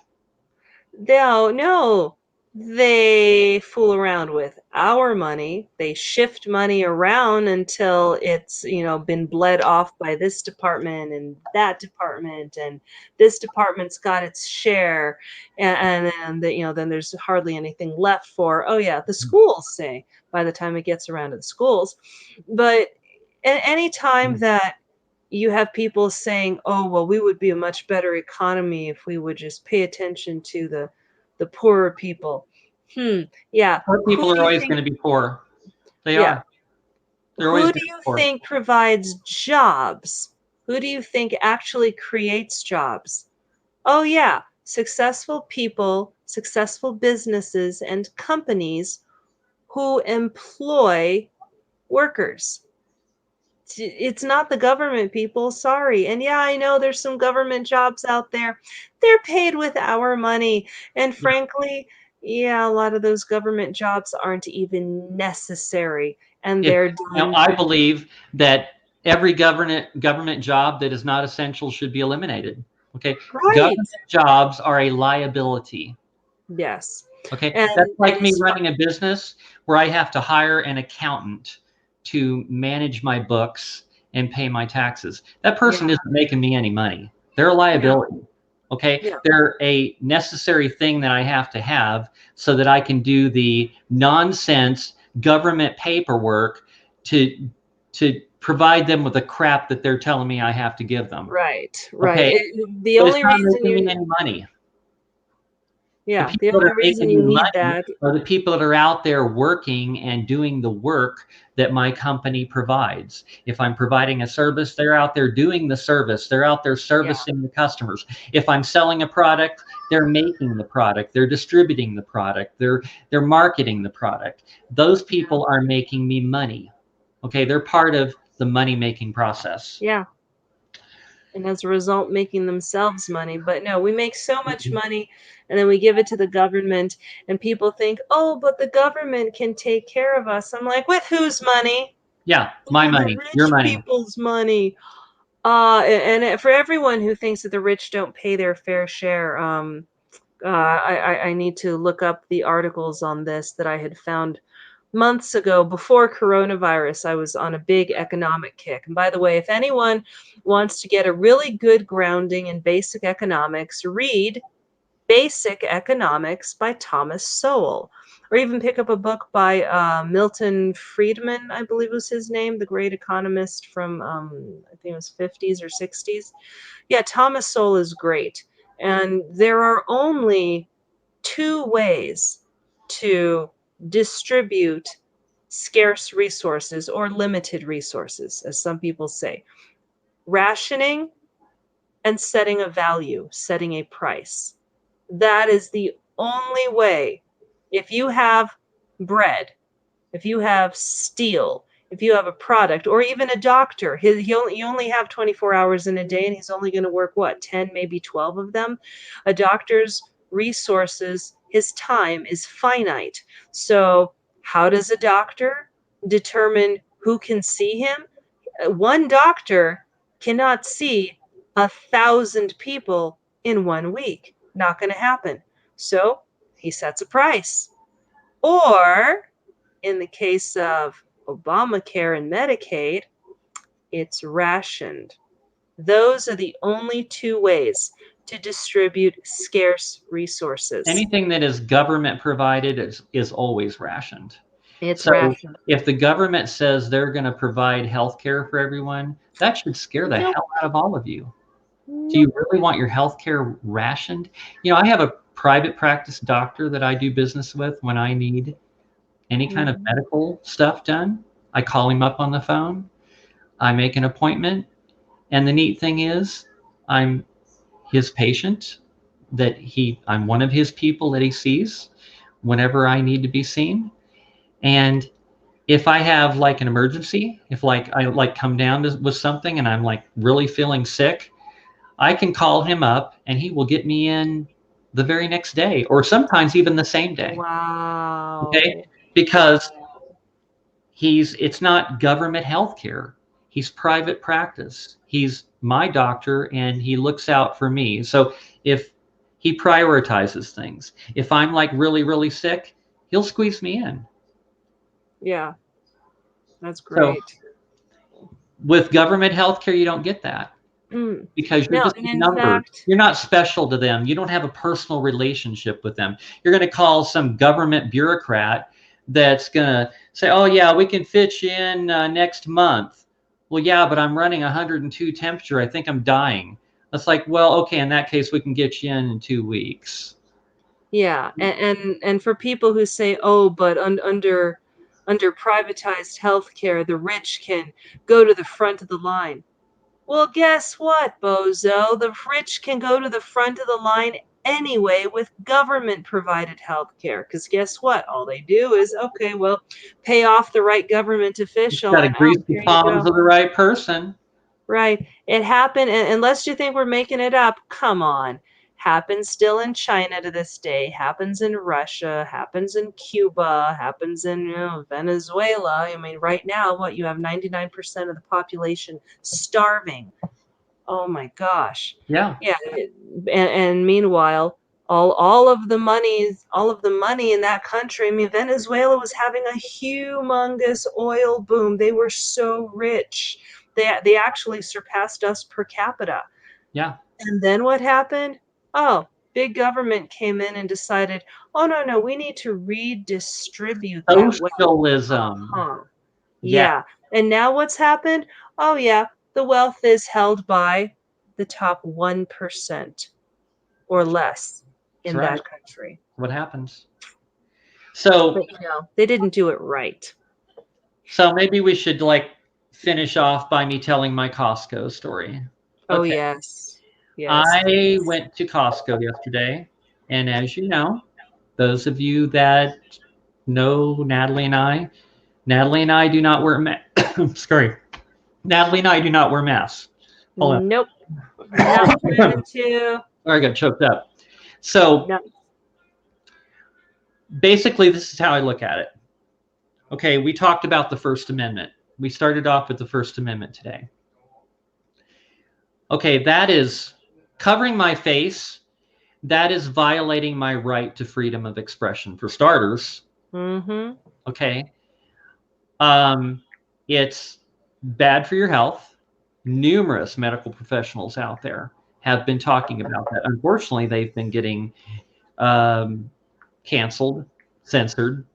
No, no. They fool around with our money. They shift money around until it's, been bled off by this department and that department, and this department's got its share. Then there's hardly anything left for, oh yeah, the schools, say, by the time it gets around to the schools. But any time that you have people saying, "Oh, well, we would be a much better economy if we would just pay attention to the poorer people." Yeah. Poor Who people do are you always think? going to be poor. They Yeah. are. They're always Who going do to be you poor. think provides jobs? Who do you think actually creates jobs? Oh, yeah. Successful people, successful businesses, and companies who employ workers. It's not the government, people, sorry. And yeah, I know there's some government jobs out there. They're paid with our money. And Yeah. frankly, yeah, a lot of those government jobs aren't even necessary, and If, they're now, done. I believe that every government job that is not essential should be eliminated. Okay, Right. government jobs are a liability. Yes. Okay, And that's and like me as far, running a business where I have to hire an accountant to manage my books and pay my taxes. That person yeah, isn't making me any money. They're a no, liability. Okay, yeah, they're a necessary thing that I have to have so that I can do the nonsense government paperwork to provide them with the crap that they're telling me I have to give them. right, right. Okay, The but it's only not reason making me you, any money. The yeah, the people that only are reason making you me need money that, are the people that are out there working and doing the work that my company provides. If I'm providing a service, they're out there doing the service. They're out there yeah, servicing the customers. If I'm selling a product, they're making the product. They're distributing the product. They're marketing the product. Those yeah, people are making me money. Okay, they're part of the money making process. yeah. And as a result making themselves money. But no, we make so much money and then we give it to the government, and people think, "Oh, but the government can take care of us." I'm like, "With whose money?" Yeah, my "Oh, the money, your rich money. people's money." For everyone who thinks that the rich don't pay their fair share, I need to look up the articles on this that I had found months ago. Before coronavirus, I was on a big economic kick. And by the way, if anyone wants to get a really good grounding in basic economics, read Basic Economics by Thomas Sowell. Or even pick up a book by Milton Friedman, I believe was his name, the great economist from, I think it was 50s or 60s. Yeah, Thomas Sowell is great. And there are only two ways to distribute scarce resources or limited resources, as some people say: rationing and setting a value, setting a price. That is the only way. If you have bread, if you have steel, if you have a product, or even a doctor, you only have 24 hours in a day and he's only going to work, what, 10, maybe 12 of them? A doctor's resources, his time is finite. So, how does a doctor determine who can see him? One doctor cannot see 1,000 people in 1 week. Not going to happen. So, he sets a price. Or in the case of Obamacare and Medicaid, it's rationed. Those are the only two ways to distribute scarce resources. Anything that is government provided is always rationed. It's So rationed. if the government says they're going to provide health care for everyone, that should scare the hell out of all of you. Do you really want your health care rationed? You know, I have a private practice doctor that I do business with when I need any kind of medical stuff done. I call him up on the phone. I make an appointment. And the neat thing is, I'm his patient, I'm one of his people that he sees whenever I need to be seen. And if I have like an emergency, if like I like come down with something and I'm like really feeling sick, I can call him up and he will get me in the very next day, or sometimes even the same day. Wow. Okay? Because it's not government health care. He's private practice. He's my doctor and he looks out for me. So if he prioritizes things, if I'm like really, really sick, he'll squeeze me in. Yeah. That's great. So with government health care, you don't get that. Because you're just a number. You're not special to them. You don't have a personal relationship with them. You're going to call some government bureaucrat that's going to say, oh, yeah, we can fit you in next month. Well, yeah, but I'm running 102 temperature. I think I'm dying. It's like, well, okay, in that case, we can get you in 2 weeks. Yeah, and for people who say, oh, but under privatized healthcare, the rich can go to the front of the line. Well, guess what, bozo? The rich can go to the front of the line anyway with government-provided healthcare. Because guess what? All they do is, okay, well, pay off the right government official. Got to grease the palms of the right person. Right. It happened, and unless you think we're making it up, come on. Happens still in China to this day, happens in Russia, happens in Cuba, happens in Venezuela. I mean, right now, what, you have 99% of the population starving. Oh my gosh. Yeah. Yeah. And meanwhile, all of the money in that country. I mean, Venezuela was having a humongous oil boom. They were so rich. They actually surpassed us per capita. Yeah. And then what happened? Oh, big government came in and decided, oh no, we need to redistribute that wealth. Socialism. Yeah. And now what's happened? Oh yeah, the wealth is held by the top 1% or less in that country. What happens? So, but, they didn't do it right. So maybe we should like finish off by me telling my Costco story. Oh, yes. I went to Costco yesterday, and as you know, those of you that know Natalie and I do not wear sorry. Natalie and I do not wear masks. Hold on. Nope. Not trying to. I got choked up. So basically, this is how I look at it. Okay, we talked about the First Amendment. We started off with the First Amendment today. Okay, that is covering my face. That is violating my right to freedom of expression, for starters. Okay. It's bad for your health. Numerous medical professionals out there have been talking about that. Unfortunately, they've been getting canceled, censored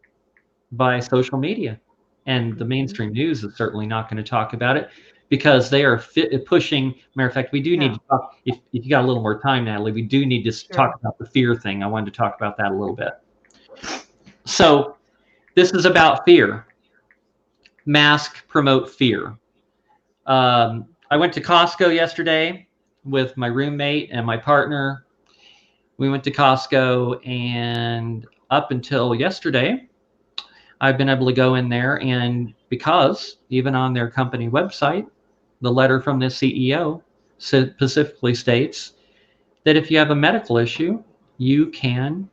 by social media. And the mainstream news is certainly not going to talk about it because they are pushing. Matter of fact, we do need to talk, if you got a little more time, Natalie, we do need to talk about the fear thing. I wanted to talk about that a little bit. So this is about fear. Masks promote fear. I went to Costco yesterday with my roommate and my partner. We went to Costco, and up until yesterday, I've been able to go in there, and because even on their company website, the letter from the CEO specifically states that if you have a medical issue, you can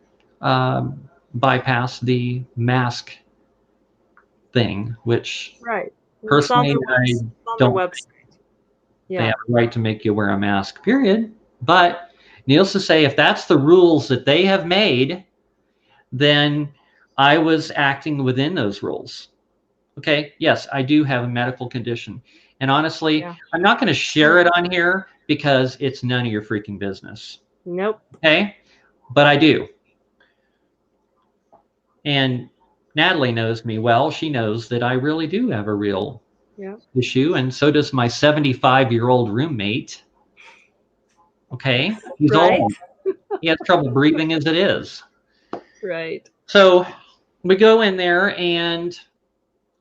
bypass the mask thing, which personally I don't think they have a right to make you wear a mask, period. But needless to say, if that's the rules that they have made, then I was acting within those rules. Okay, yes, I do have a medical condition. And honestly, Yeah. I'm not going to share it on here because it's none of your freaking business. Nope. Okay, but I do. And Natalie knows me well. She knows that I really do have a real issue, and so does my 75-year-old roommate. Okay, he's Right. old. He has trouble breathing as it is. Right. So we go in there, and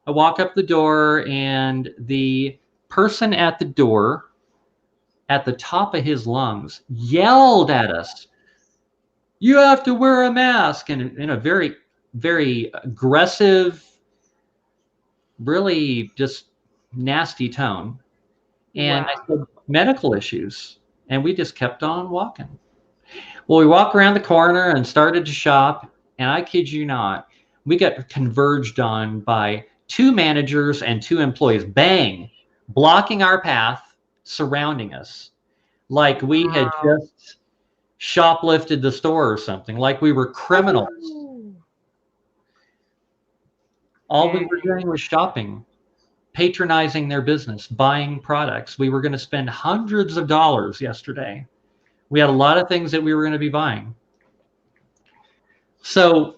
I walk up the door, and the person at the door, at the top of his lungs, yelled at us, "You have to wear a mask," and in a very, very aggressive, really just nasty tone. And I said, medical issues. And we just kept on walking. Well, we walked around the corner and started to shop. And I kid you not, we got converged on by 2 managers and 2 employees, bang, blocking our path, surrounding us. Like we had just shoplifted the store or something, like we were criminals. All we were doing was shopping, patronizing their business, buying products. We were going to spend hundreds of dollars yesterday. We had a lot of things that we were going to be buying. So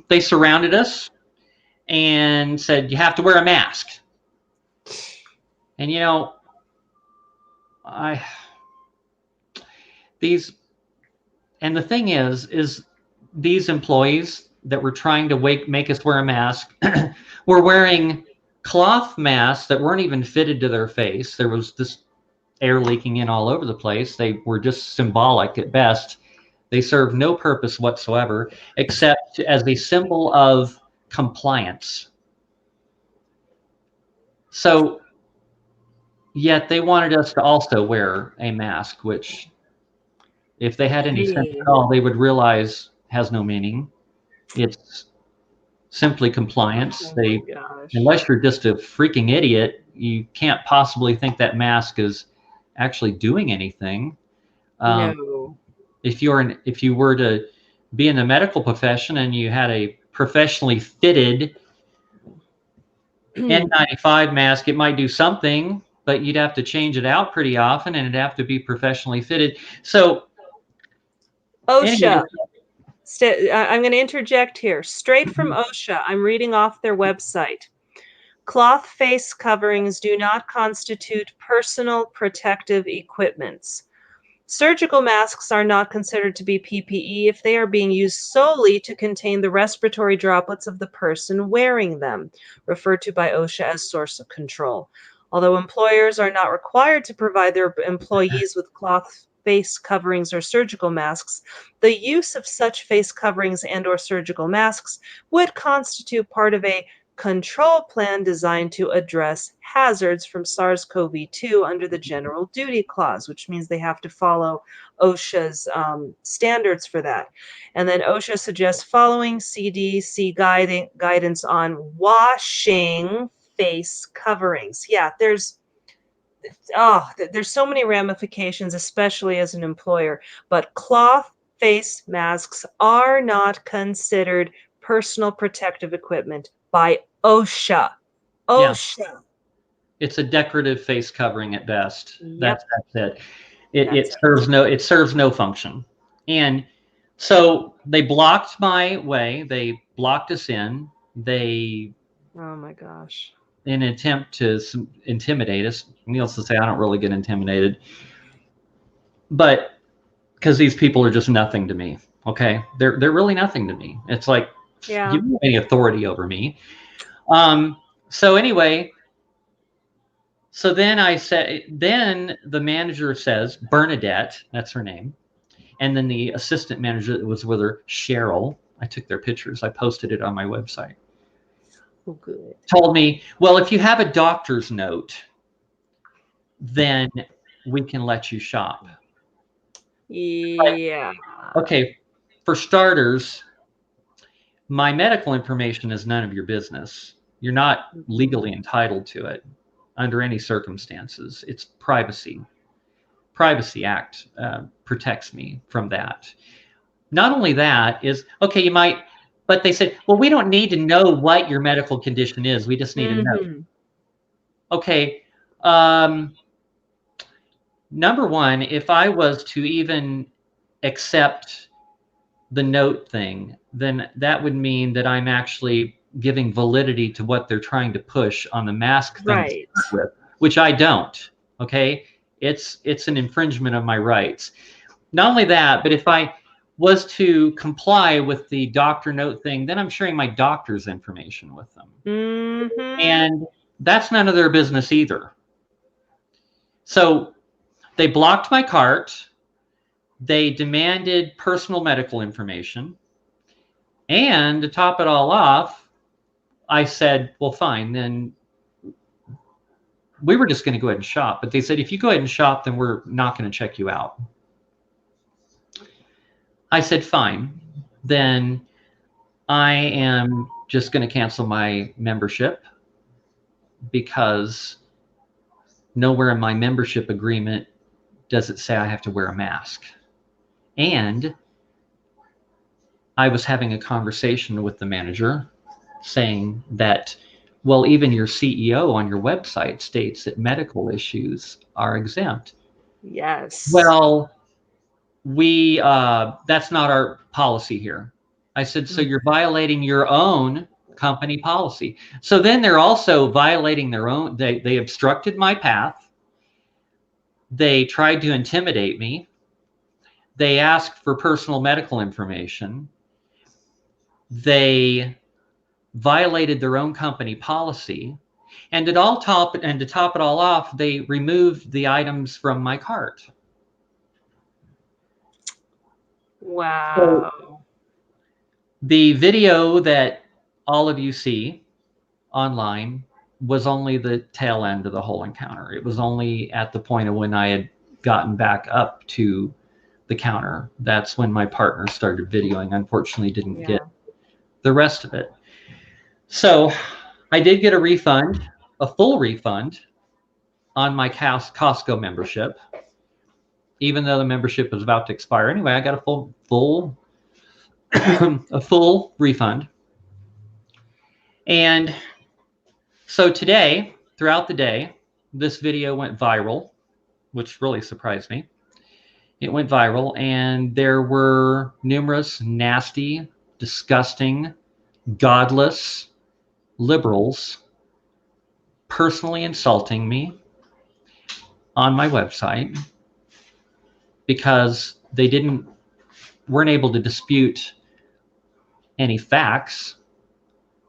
they surrounded us and said, "You have to wear a mask." And and the thing is these employees that were trying to make us wear a mask were wearing cloth masks that weren't even fitted to their face. There was this air leaking in all over the place. They were just symbolic at best. They served no purpose whatsoever except as a symbol of compliance. So, yet they wanted us to also wear a mask, which, if they had any sense at all, they would realize has no meaning. It's simply compliance. Unless you're just a freaking idiot, you can't possibly think that mask is actually doing anything. No. If you were to be in the medical profession and you had a professionally fitted N95 mask, it might do something, but you'd have to change it out pretty often, and it'd have to be professionally fitted. So, OSHA. I'm going to interject here. Straight from OSHA, I'm reading off their website. Cloth face coverings do not constitute personal protective equipments. Surgical masks are not considered to be PPE if they are being used solely to contain the respiratory droplets of the person wearing them, referred to by OSHA as source of control. Although employers are not required to provide their employees with cloth face coverings or surgical masks, the use of such face coverings and/or surgical masks would constitute part of a control plan designed to address hazards from SARS-CoV-2 under the General Duty Clause, which means they have to follow OSHA's standards for that. And then OSHA suggests following CDC guidance on washing face coverings. Yeah, there's so many ramifications, especially as an employer, but cloth face masks are not considered personal protective equipment by OSHA. OSHA. Yeah. It's a decorative face covering at best. Yep. That's it. It serves no function. And so they blocked my way. They blocked us in. Oh my gosh. In an attempt to intimidate us. Needless to say, I don't really get intimidated, but because these people are just nothing to me. Okay, they're really nothing to me. It's like, you don't have any authority over me. So anyway, so then then the manager says, Bernadette, that's her name, and then the assistant manager that was with her, Cheryl, I took their pictures, I posted it on my website. Oh, good. Told me, well, if you have a doctor's note, then we can let you shop. Yeah. But, okay, for starters, my medical information is none of your business. You're not legally entitled to it under any circumstances. It's privacy. Privacy Act protects me from that. Not only that is, okay, you might, But they said, well, we don't need to know what your medical condition is. We just need to know. Mm-hmm. Okay. Number one, if I was to even accept the note thing, then that would mean that I'm actually giving validity to what they're trying to push on the mask thing Right. with, which I don't. Okay. It's an infringement of my rights. Not only that, but if I was to comply with the doctor note thing, then I'm sharing my doctor's information with them. Mm-hmm. And that's none of their business either. So they blocked my cart. They demanded personal medical information. And to top it all off, I said, well, fine, then we were just going to go ahead and shop. But they said, if you go ahead and shop, then we're not going to check you out. I said, fine, then I am just going to cancel my membership, because nowhere in my membership agreement does it say I have to wear a mask. And I was having a conversation with the manager saying that, well, even your CEO on your website states that medical issues are exempt. Yes. Well, that's not our policy here. I said, so you're violating your own company policy. So then they're also violating their own, they obstructed my path. They tried to intimidate me. They asked for personal medical information. They violated their own company policy. And to top it all off, they removed the items from my cart. Wow. So the video that all of you see online was only the tail end of the whole encounter. It was only at the point of when I had gotten back up to the counter. That's when my partner started videoing. Unfortunately, didn't get the rest of it. So I did get a refund, a full refund on my Costco membership, even though the membership was about to expire. Anyway, I got a full a full refund. And so today, throughout the day, this video went viral, which really surprised me. It went viral, and there were numerous nasty, disgusting, godless liberals personally insulting me on my website because they weren't able to dispute any facts.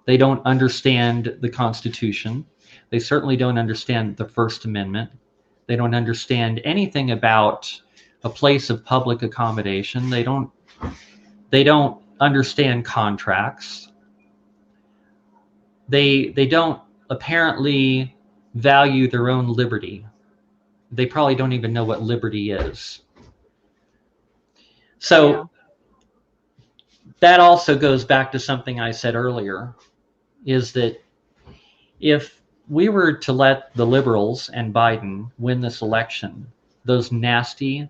They don't understand the Constitution. They certainly don't understand the First Amendment. They don't understand anything about a place of public accommodation. They don't understand contracts. They don't apparently value their own liberty. They probably don't even know what liberty is. So that also goes back to something I said earlier, is that if we were to let the liberals and Biden win this election, those nasty,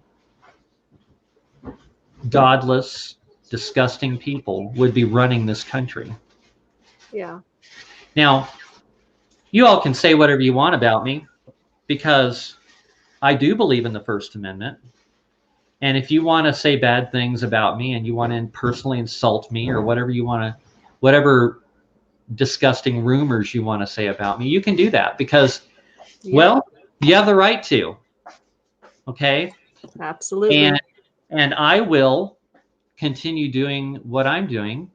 godless, disgusting people would be running this country. Yeah. Now, you all can say whatever you want about me, because I do believe in the First Amendment. And if you want to say bad things about me and you want to personally insult me or whatever disgusting rumors you want to say about me, you can do that, because, well, you have the right to. Okay? Absolutely. And I will continue doing what I'm doing.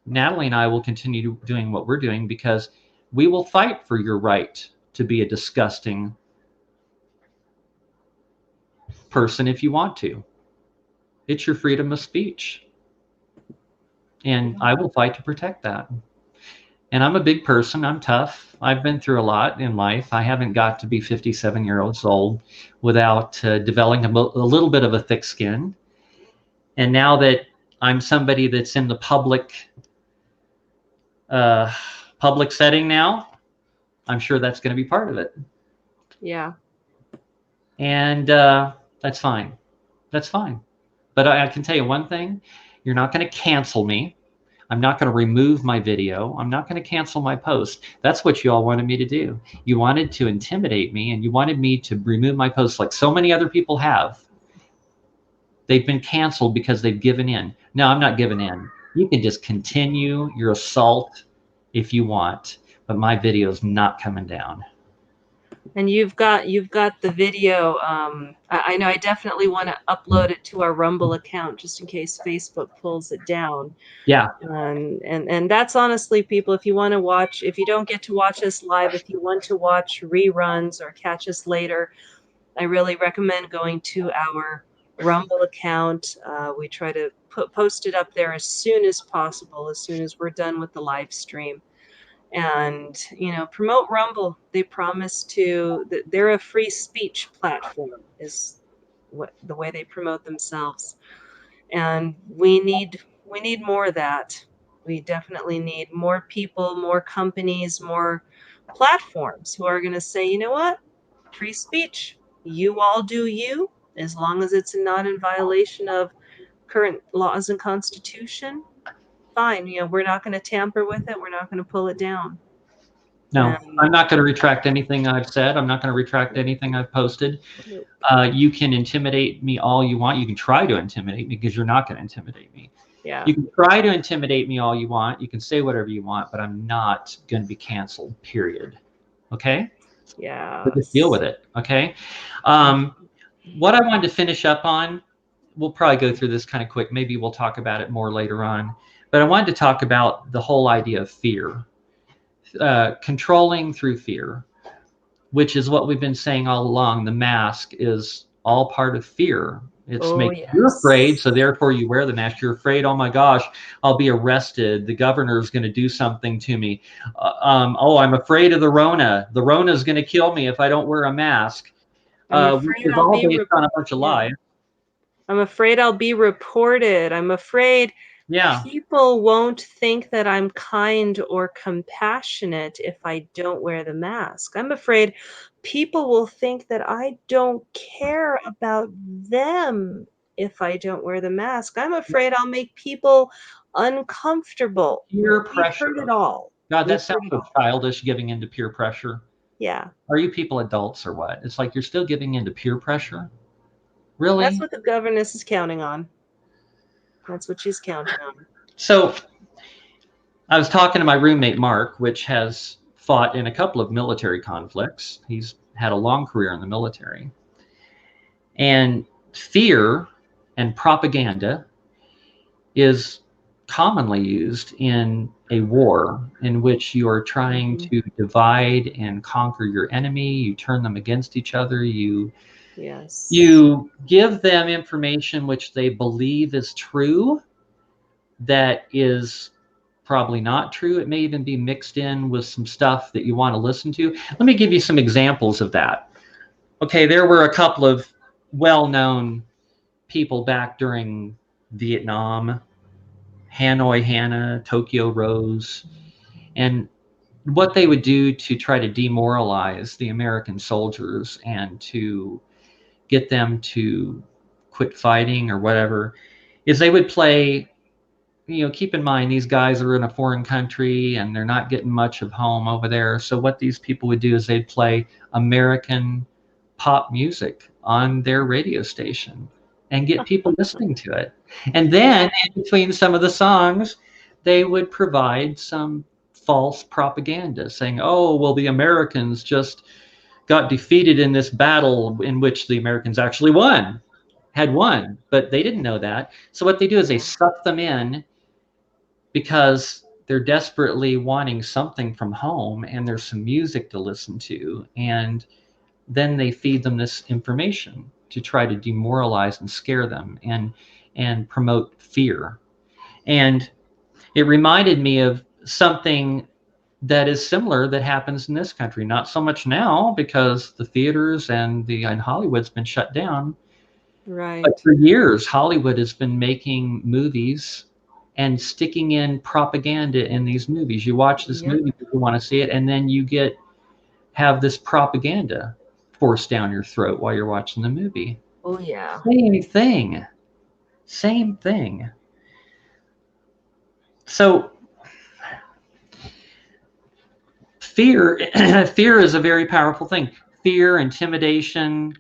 Natalie and I will continue doing what we're doing, because we will fight for your right to be a disgusting person if you want to. It's your freedom of speech. And I will fight to protect that. And I'm a big person. I'm tough. I've been through a lot in life. I haven't got to be 57 years old without developing a little bit of a thick skin. And now that I'm somebody that's in the public setting now, I'm sure that's going to be part of it. Yeah. And that's fine. That's fine. But I can tell you one thing. You're not going to cancel me. I'm not going to remove my video. I'm not going to cancel my post. That's what you all wanted me to do. You wanted to intimidate me, and you wanted me to remove my posts like so many other people have. They've been canceled because they've given in. No, I'm not giving in. You can just continue your assault if you want, but my video is not coming down. And you've got the video. I know I definitely want to upload it to our Rumble account just in case Facebook pulls it down. Yeah. And that's honestly, people, if you want to watch, if you don't get to watch us live, if you want to watch reruns or catch us later, I really recommend going to our Rumble account. We try to post it up there as soon as possible, as soon as we're done with the live stream. And, you know, promote Rumble. They promise to, they're a free speech platform, is what the way they promote themselves. And we need more of that. We definitely need more people, more companies, more platforms who are going to say, you know what, free speech, you all do you, as long as it's not in violation of current laws and constitution, fine. You know, we're not going to tamper with it, we're not going to pull it down. No, I'm not going to retract anything I've said. I'm not going to retract anything I've posted. Nope. You can intimidate me all you want. You can try to intimidate me, because you're not going to intimidate me. Yeah. You can try to intimidate me all you want. You can say whatever you want, but I'm not going to be canceled, period. Okay? Yeah. So just deal with it. Okay? What I wanted to finish up on, we'll probably go through this kind of quick. Maybe we'll talk about it more later on. But I wanted to talk about the whole idea of fear. Controlling through fear, which is what we've been saying all along. The mask is all part of fear. It's making you afraid, so therefore you wear the mask. You're afraid, oh my gosh, I'll be arrested. The governor's going to do something to me. Oh, I'm afraid of the Rona. The Rona is going to kill me if I don't wear a mask. Which is all based on a bunch of lies. I'm afraid I'll be reported. I'm afraid people won't think that I'm kind or compassionate if I don't wear the mask. I'm afraid people will think that I don't care about them if I don't wear the mask. I'm afraid I'll make people uncomfortable. Peer pressure. We've heard it all. God, that sounds so childish, giving into peer pressure. Yeah. Are you people adults or what? It's like you're still giving into peer pressure? Really? That's what the governess is counting on. That's what she's counting on. So I was talking to my roommate, Mark, which has fought in a couple of military conflicts. He's had a long career in the military. And fear and propaganda is commonly used in a war in which you are trying to divide and conquer your enemy. You turn them against each other. You give them information which they believe is true, that is probably not true. It may even be mixed in with some stuff that you want to listen to. Let me give you some examples of that. Okay, there were a couple of well-known people back during Vietnam, Hanoi Hannah, Tokyo Rose, and what they would do to try to demoralize the American soldiers and to get them to quit fighting or whatever is they would play, you know, keep in mind these guys are in a foreign country and they're not getting much of home over there. So what these people would do is they'd play American pop music on their radio station and get people listening to it. And then in between some of the songs, they would provide some false propaganda saying, oh, well, the Americans just got defeated in this battle in which the Americans actually had won, but they didn't know that. So what they do is they suck them in because they're desperately wanting something from home and there's some music to listen to. And then they feed them this information to try to demoralize and scare them and promote fear. And it reminded me of something that is similar that happens in this country. Not so much now because the theaters and Hollywood's been shut down. Right. But for years, Hollywood has been making movies and sticking in propaganda in these movies. You watch this movie because you want to see it, and then you have this propaganda forced down your throat while you're watching the movie. Oh, yeah. Same thing. So fear, fear is a very powerful thing. Fear, intimidation,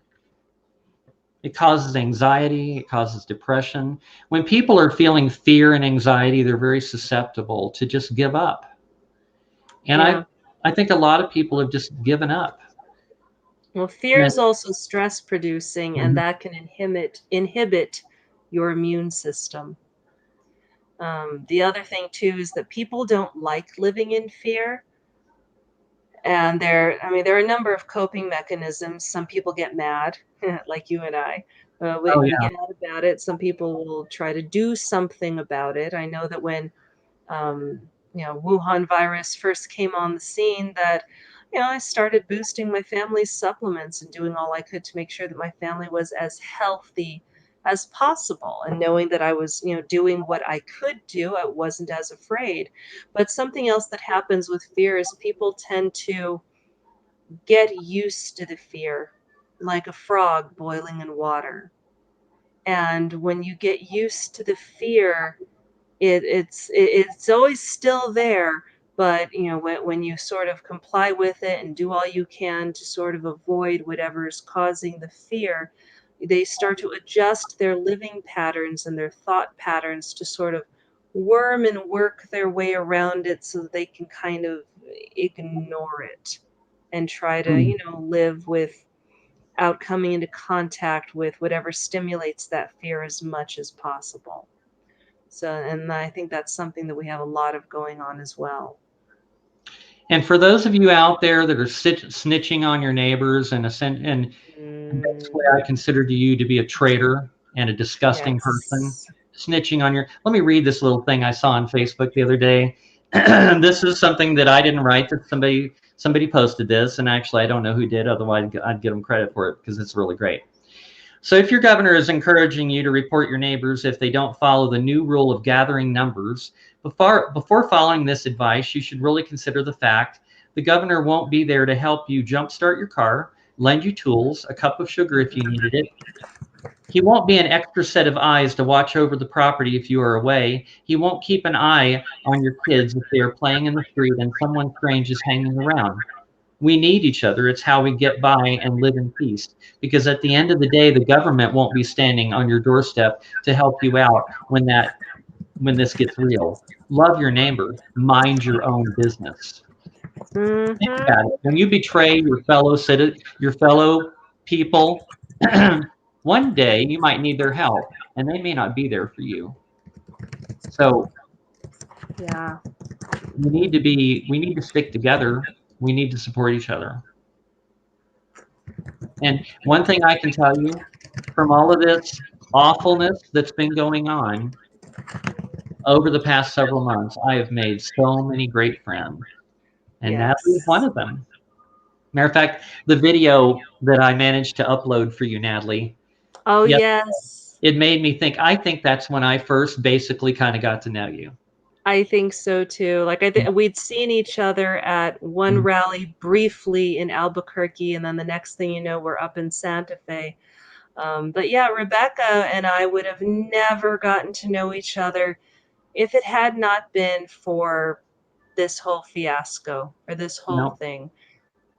it causes anxiety, it causes depression. When people are feeling fear and anxiety, they're very susceptible to just give up. And Yeah. I think a lot of people have just given up. Well, fear And, is also stress producing, and mhm. that can inhibit your immune system. The other thing too is that people don't like living in fear. And there are a number of coping mechanisms. Some people get mad, like you and I. Oh We yeah. get mad about it. Some people will try to do something about it. I know that when Wuhan virus first came on the scene, that I started boosting my family's supplements and doing all I could to make sure that my family was as healthy as possible. And knowing that I was, doing what I could do, I wasn't as afraid. But something else that happens with fear is people tend to get used to the fear, like a frog boiling in water. And when you get used to the fear, it's always still there, but when you sort of comply with it and do all you can to sort of avoid whatever is causing the fear, they start to adjust their living patterns and their thought patterns to sort of worm and work their way around it so that they can kind of ignore it and try to Mm. live without coming into contact with whatever stimulates that fear as much as possible. So, and I think that's something that we have a lot of going on as well. And for those of you out there that are snitching on your neighbors, and basically Mm, I consider you to be a traitor and a disgusting person, yes. snitching on your. Let me read this little thing I saw on Facebook the other day. This is something that I didn't write. That somebody posted this, and actually I don't know who did. Otherwise, I'd give them credit for it because it's really great. So if your governor is encouraging you to report your neighbors if they don't follow the new rule of gathering numbers, before following this advice, you should really consider the fact the governor won't be there to help you jumpstart your car, lend you tools, a cup of sugar if you needed it. He won't be an extra set of eyes to watch over the property if you are away. He won't keep an eye on your kids if they are playing in the street and someone strange is hanging around. We need each other. It's how we get by and live in peace. Because at the end of the day, the government won't be standing on your doorstep to help you out when this gets real. Love your neighbor. Mind your own business. Think Mm-hmm. about it. When you betray your fellow people, one day you might need their help, and they may not be there for you. So Yeah. we need to stick together. We need to support each other. And one thing I can tell you from all of this awfulness that's been going on over the past several months, I have made so many great friends, and Natalie is one Yes. of them. Matter of fact, the video that I managed to upload for you, Natalie, Oh, yeah, yes. it made me think. I think that's when I first basically kind of got to know you. I think so too. Like we'd seen each other at one Mhm. rally briefly in Albuquerque, and then the next thing you know, we're up in Santa Fe. But yeah, Rebecca and I would have never gotten to know each other if it had not been for this whole fiasco or this whole No, thing.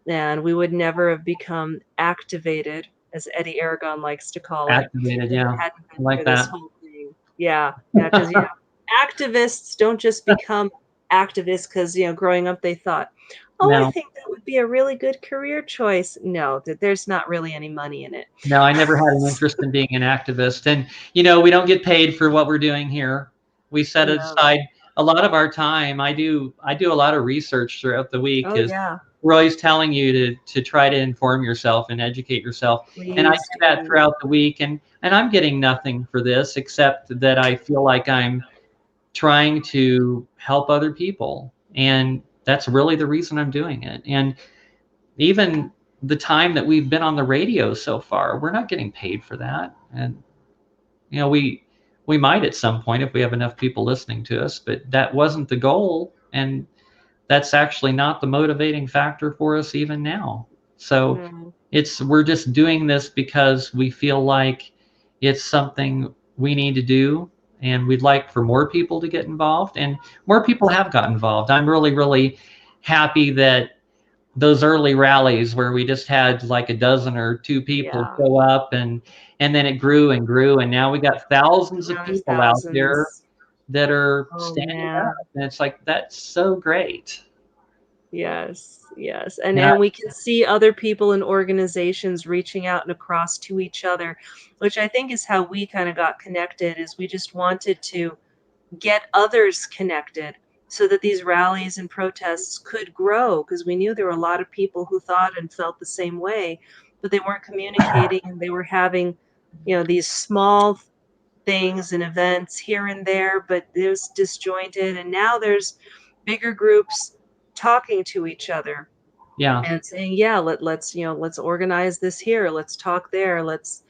And we would never have become activated, as Eddie Aragon likes to call it, activated. if it Yeah, I hadn't been like for this that. whole thing. Yeah, yeah, because activists don't just become activists because growing up they thought, oh, I No, think that would be a really good career choice. No, that there's not really any money in it. no, I never had an interest in being an activist. And, we don't get paid for what we're doing here. We set No. aside a lot of our time. I do a lot of research throughout the week Oh because yeah, we're always telling you to try to inform yourself and educate yourself. And I please do that do. throughout the week. And I'm getting nothing for this except that I feel like I'm trying to help other people. And that's really the reason I'm doing it. And even the time that we've been on the radio so far, we're not getting paid for that. And we might at some point if we have enough people listening to us, but that wasn't the goal, and that's actually not the motivating factor for us even now. So Mm, we're just doing this because we feel like it's something we need to do. and we'd like for more people to get involved, and more people have got involved. I'm really, really happy that those early rallies where we just had like a dozen or two people Yeah. show up, and then it grew and grew, and now we got thousands of Now there's people out there thousands. that are Oh standing man. up, and it's like that's so great. Yes, yes. And And I, and we can see other people and organizations reaching out and across to each other, which I think is how we kind of got connected, is we just wanted to get others connected so that these rallies and protests could grow, because we knew there were a lot of people who thought and felt the same way, but they weren't communicating, and they were having, these small things and events here and there, but it was disjointed. And now there's bigger groups talking to each other yeah, and saying, yeah, let's organize this here, let's talk there, let's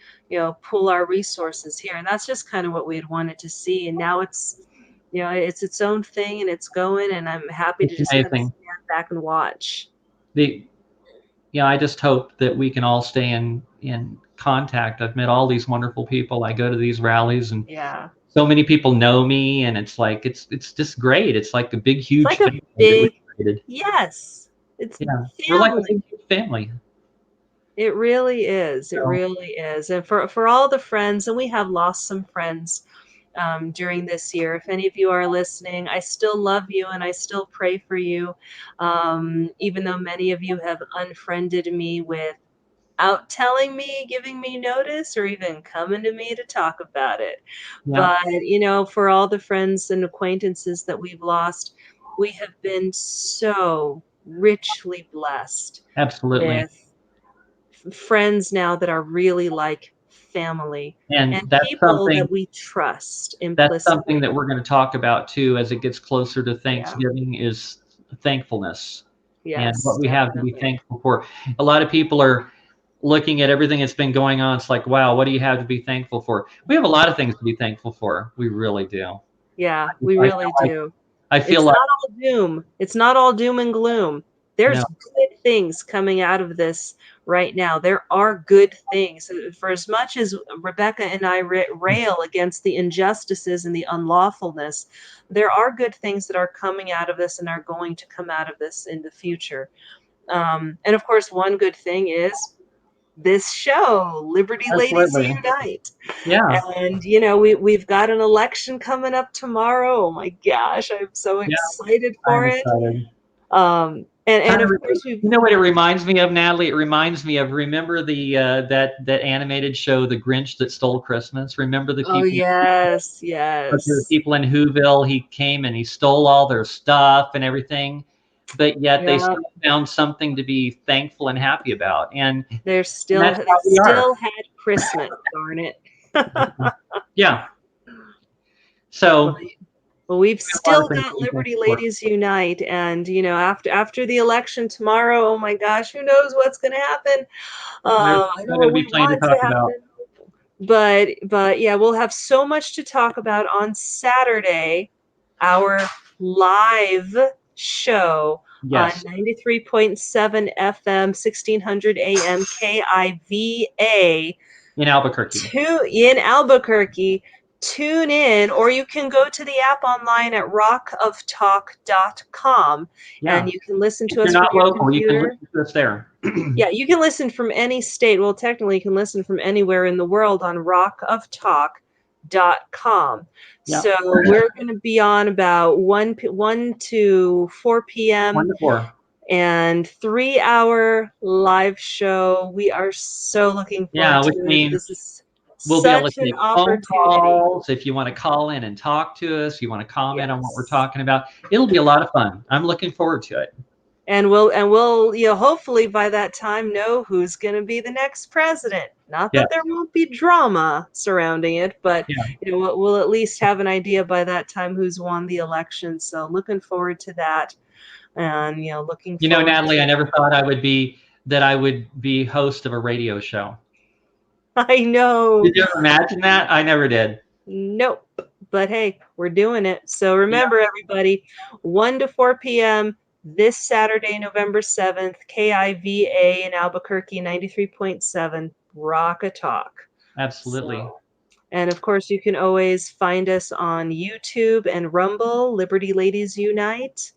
pool our resources here. And that's just kind of what we had wanted to see. And now it's its own thing, and it's going, and I'm happy to it's just kind of amazing. stand back and watch. The Yeah, I just hope that we can all stay in contact. I've met all these wonderful people. I go to these rallies, and Yeah, so many people know me, and it's like it's just great. It's like a big, it's huge like a family that we big, created. yes, it's Yeah, we're like a family. big, huge family. It really is. It So really is. And for all the friends, and we have lost some friends during this year. If any of you are listening, I still love you and I still pray for you. Even though many of you have unfriended me without telling me, giving me notice, or even coming to me to talk about it. yeah, But, for all the friends and acquaintances that we've lost, we have been so richly blessed absolutely. with friends now that are really like family, And and people that we trust that's something implicitly. that we're going to talk about too as it gets closer to Yeah. Thanksgiving is thankfulness and what Yes, we have to be definitely. thankful for. A lot of people are looking at everything that's been going on. It's like, wow, what do you have to be thankful for? We have a lot of things to be thankful for. We really do. Yeah, we I really feel like do. I feel It's like not all doom. It's not all doom and gloom. There's no, good things coming out of this right now. There are good things. For as much as Rebecca and I rail against the injustices and the unlawfulness, there are good things that are coming out of this and are going to come out of this in the future. And of course, one good thing is this show, Liberty Ladies absolutely. Unite. Yeah, And we've got an election coming up tomorrow. Oh my gosh, I'm so yeah, excited for I'm it. excited. And Kind of, of course we've you know what it reminds me of, Natalie? It reminds me of, remember the that animated show, The Grinch That Stole Christmas? Remember the oh people? yes, But the yes. people in Whoville, he came and he stole all their stuff and everything, but yet they Yeah. still found something to be thankful and happy about. And that's They how we are. still had Christmas, darn it. Yeah. Well, So well, we've we have a lot of still things got to be Liberty thankful for. Ladies Unite, and after the election tomorrow, oh my gosh, who knows what's going to happen? There's I know going to what be we plenty to want to talk about. happen. But yeah, we'll have so much to talk about on Saturday, our live show on Yes. 93.7 FM, 1600 AM KIVA In Albuquerque. in Albuquerque. Tune in, or you can go to the app online at rockoftalk.com, and Yeah. you can listen If to you're us from not your local, you can computer. listen to us there. Yeah, you can listen from any state. Well, technically, you can listen from anywhere in the world on rockoftalk.com. Yeah. So we're going to be on about 1 to 4 p.m. Wonderful. and 3-hour live show. We are so looking forward Yeah, to which it. means This is we'll be able to such an take phone opportunity. calls. If you want to call in and talk to us, you want to comment on what we're Yes. talking about, it'll be a lot of fun. I'm looking forward to it. And we'll hopefully by that time know who's going to be the next president. Not Yes. that there won't be drama surrounding it, but Yeah. we'll at least have an idea by that time who's won the election. So looking forward to that, and looking You know, forward Natalie, to. I never thought I would be host of a radio show. I know. Did you ever imagine that? I never did. Nope. But hey, we're doing it. So Yeah, remember, everybody, 1 to 4 p.m. this Saturday, November 7th, KIVA in Albuquerque, 93.7, Rock a Talk. absolutely. So And of course, you can always find us on YouTube and Rumble, Liberty Ladies Unite.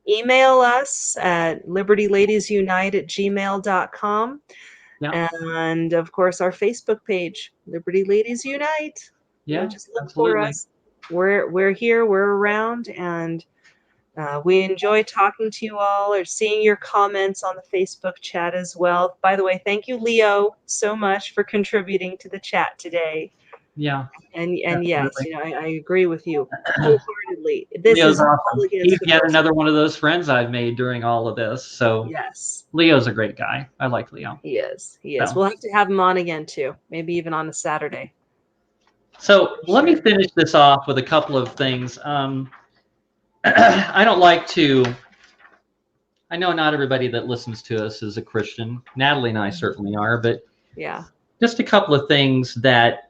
Email us at libertyladiesunite@gmail.com. Yeah. And of course, our Facebook page, Liberty Ladies Unite. Yeah, Just look for absolutely. us. We're here, we're around, and we enjoy talking to you all or seeing your comments on the Facebook chat as well. By the way, thank you, Leo, so much for contributing to the chat today. Yeah, And yes, absolutely. I agree with you wholeheartedly. This Leo's is all awesome. against He's the yet first. another one of those friends I've made during all of this. So Yes, Leo's a great guy. I like Leo. he is. He is. So, We'll have to have him on again too. Maybe even on a Saturday. so let me Sure. finish this off with a couple of things. I don't like to. I know not everybody that listens to us is a Christian. Natalie and I certainly are, but Yeah. just a couple of things that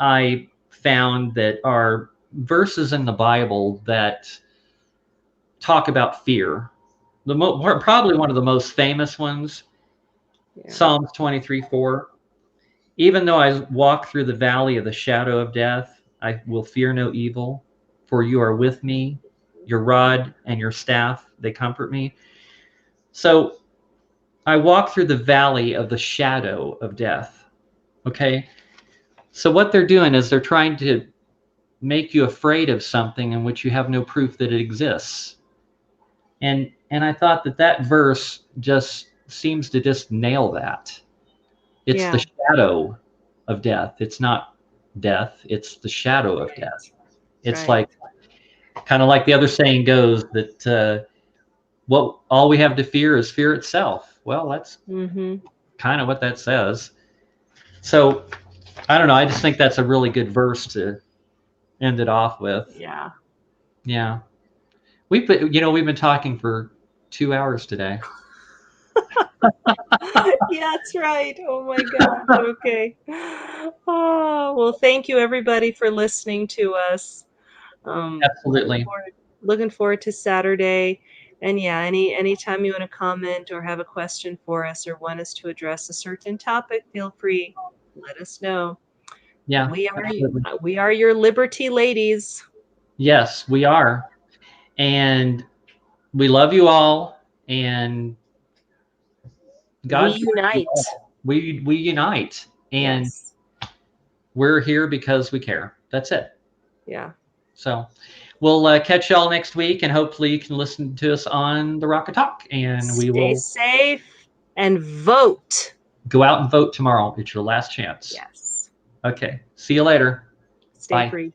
I found that are verses in the Bible that talk about fear. Probably one of the most famous ones, Yeah. Psalms 23:4. Even though I walk through the valley of the shadow of death, I will fear no evil, for you are with me. Your rod and your staff, they comfort me. So I walk through the valley of the shadow of death. Okay. So what they're doing is they're trying to make you afraid of something in which you have no proof that it exists. And I thought that verse just seems to just nail that. It's Yeah. the shadow of death. It's not death. It's the shadow of Right. death. It's Right. like kind of like the other saying goes that what all we have to fear is fear itself. Well, that's Mm-hmm. kind of what that says. So I don't know. I just think that's a really good verse to end it off with. Yeah. Yeah, we've been talking for 2 hours today. Yeah, that's right. Oh my gosh. Okay. Oh, well, thank you everybody for listening to us. Absolutely. Looking forward to Saturday. And yeah, anytime you want to comment or have a question for us or want us to address a certain topic, feel free. Let us know. Yeah, We absolutely. are your Liberty ladies. Yes, we are. And we love you all. And We God bless you unite. all. We unite. And Yes. we're here because we care. That's it. Yeah. So we'll catch y'all next week, and hopefully you can listen to us on the Rocket Talk. And we Stay will safe and vote. go out and vote tomorrow. It's your last chance. Yes. Okay. See you later. Stay Bye. free.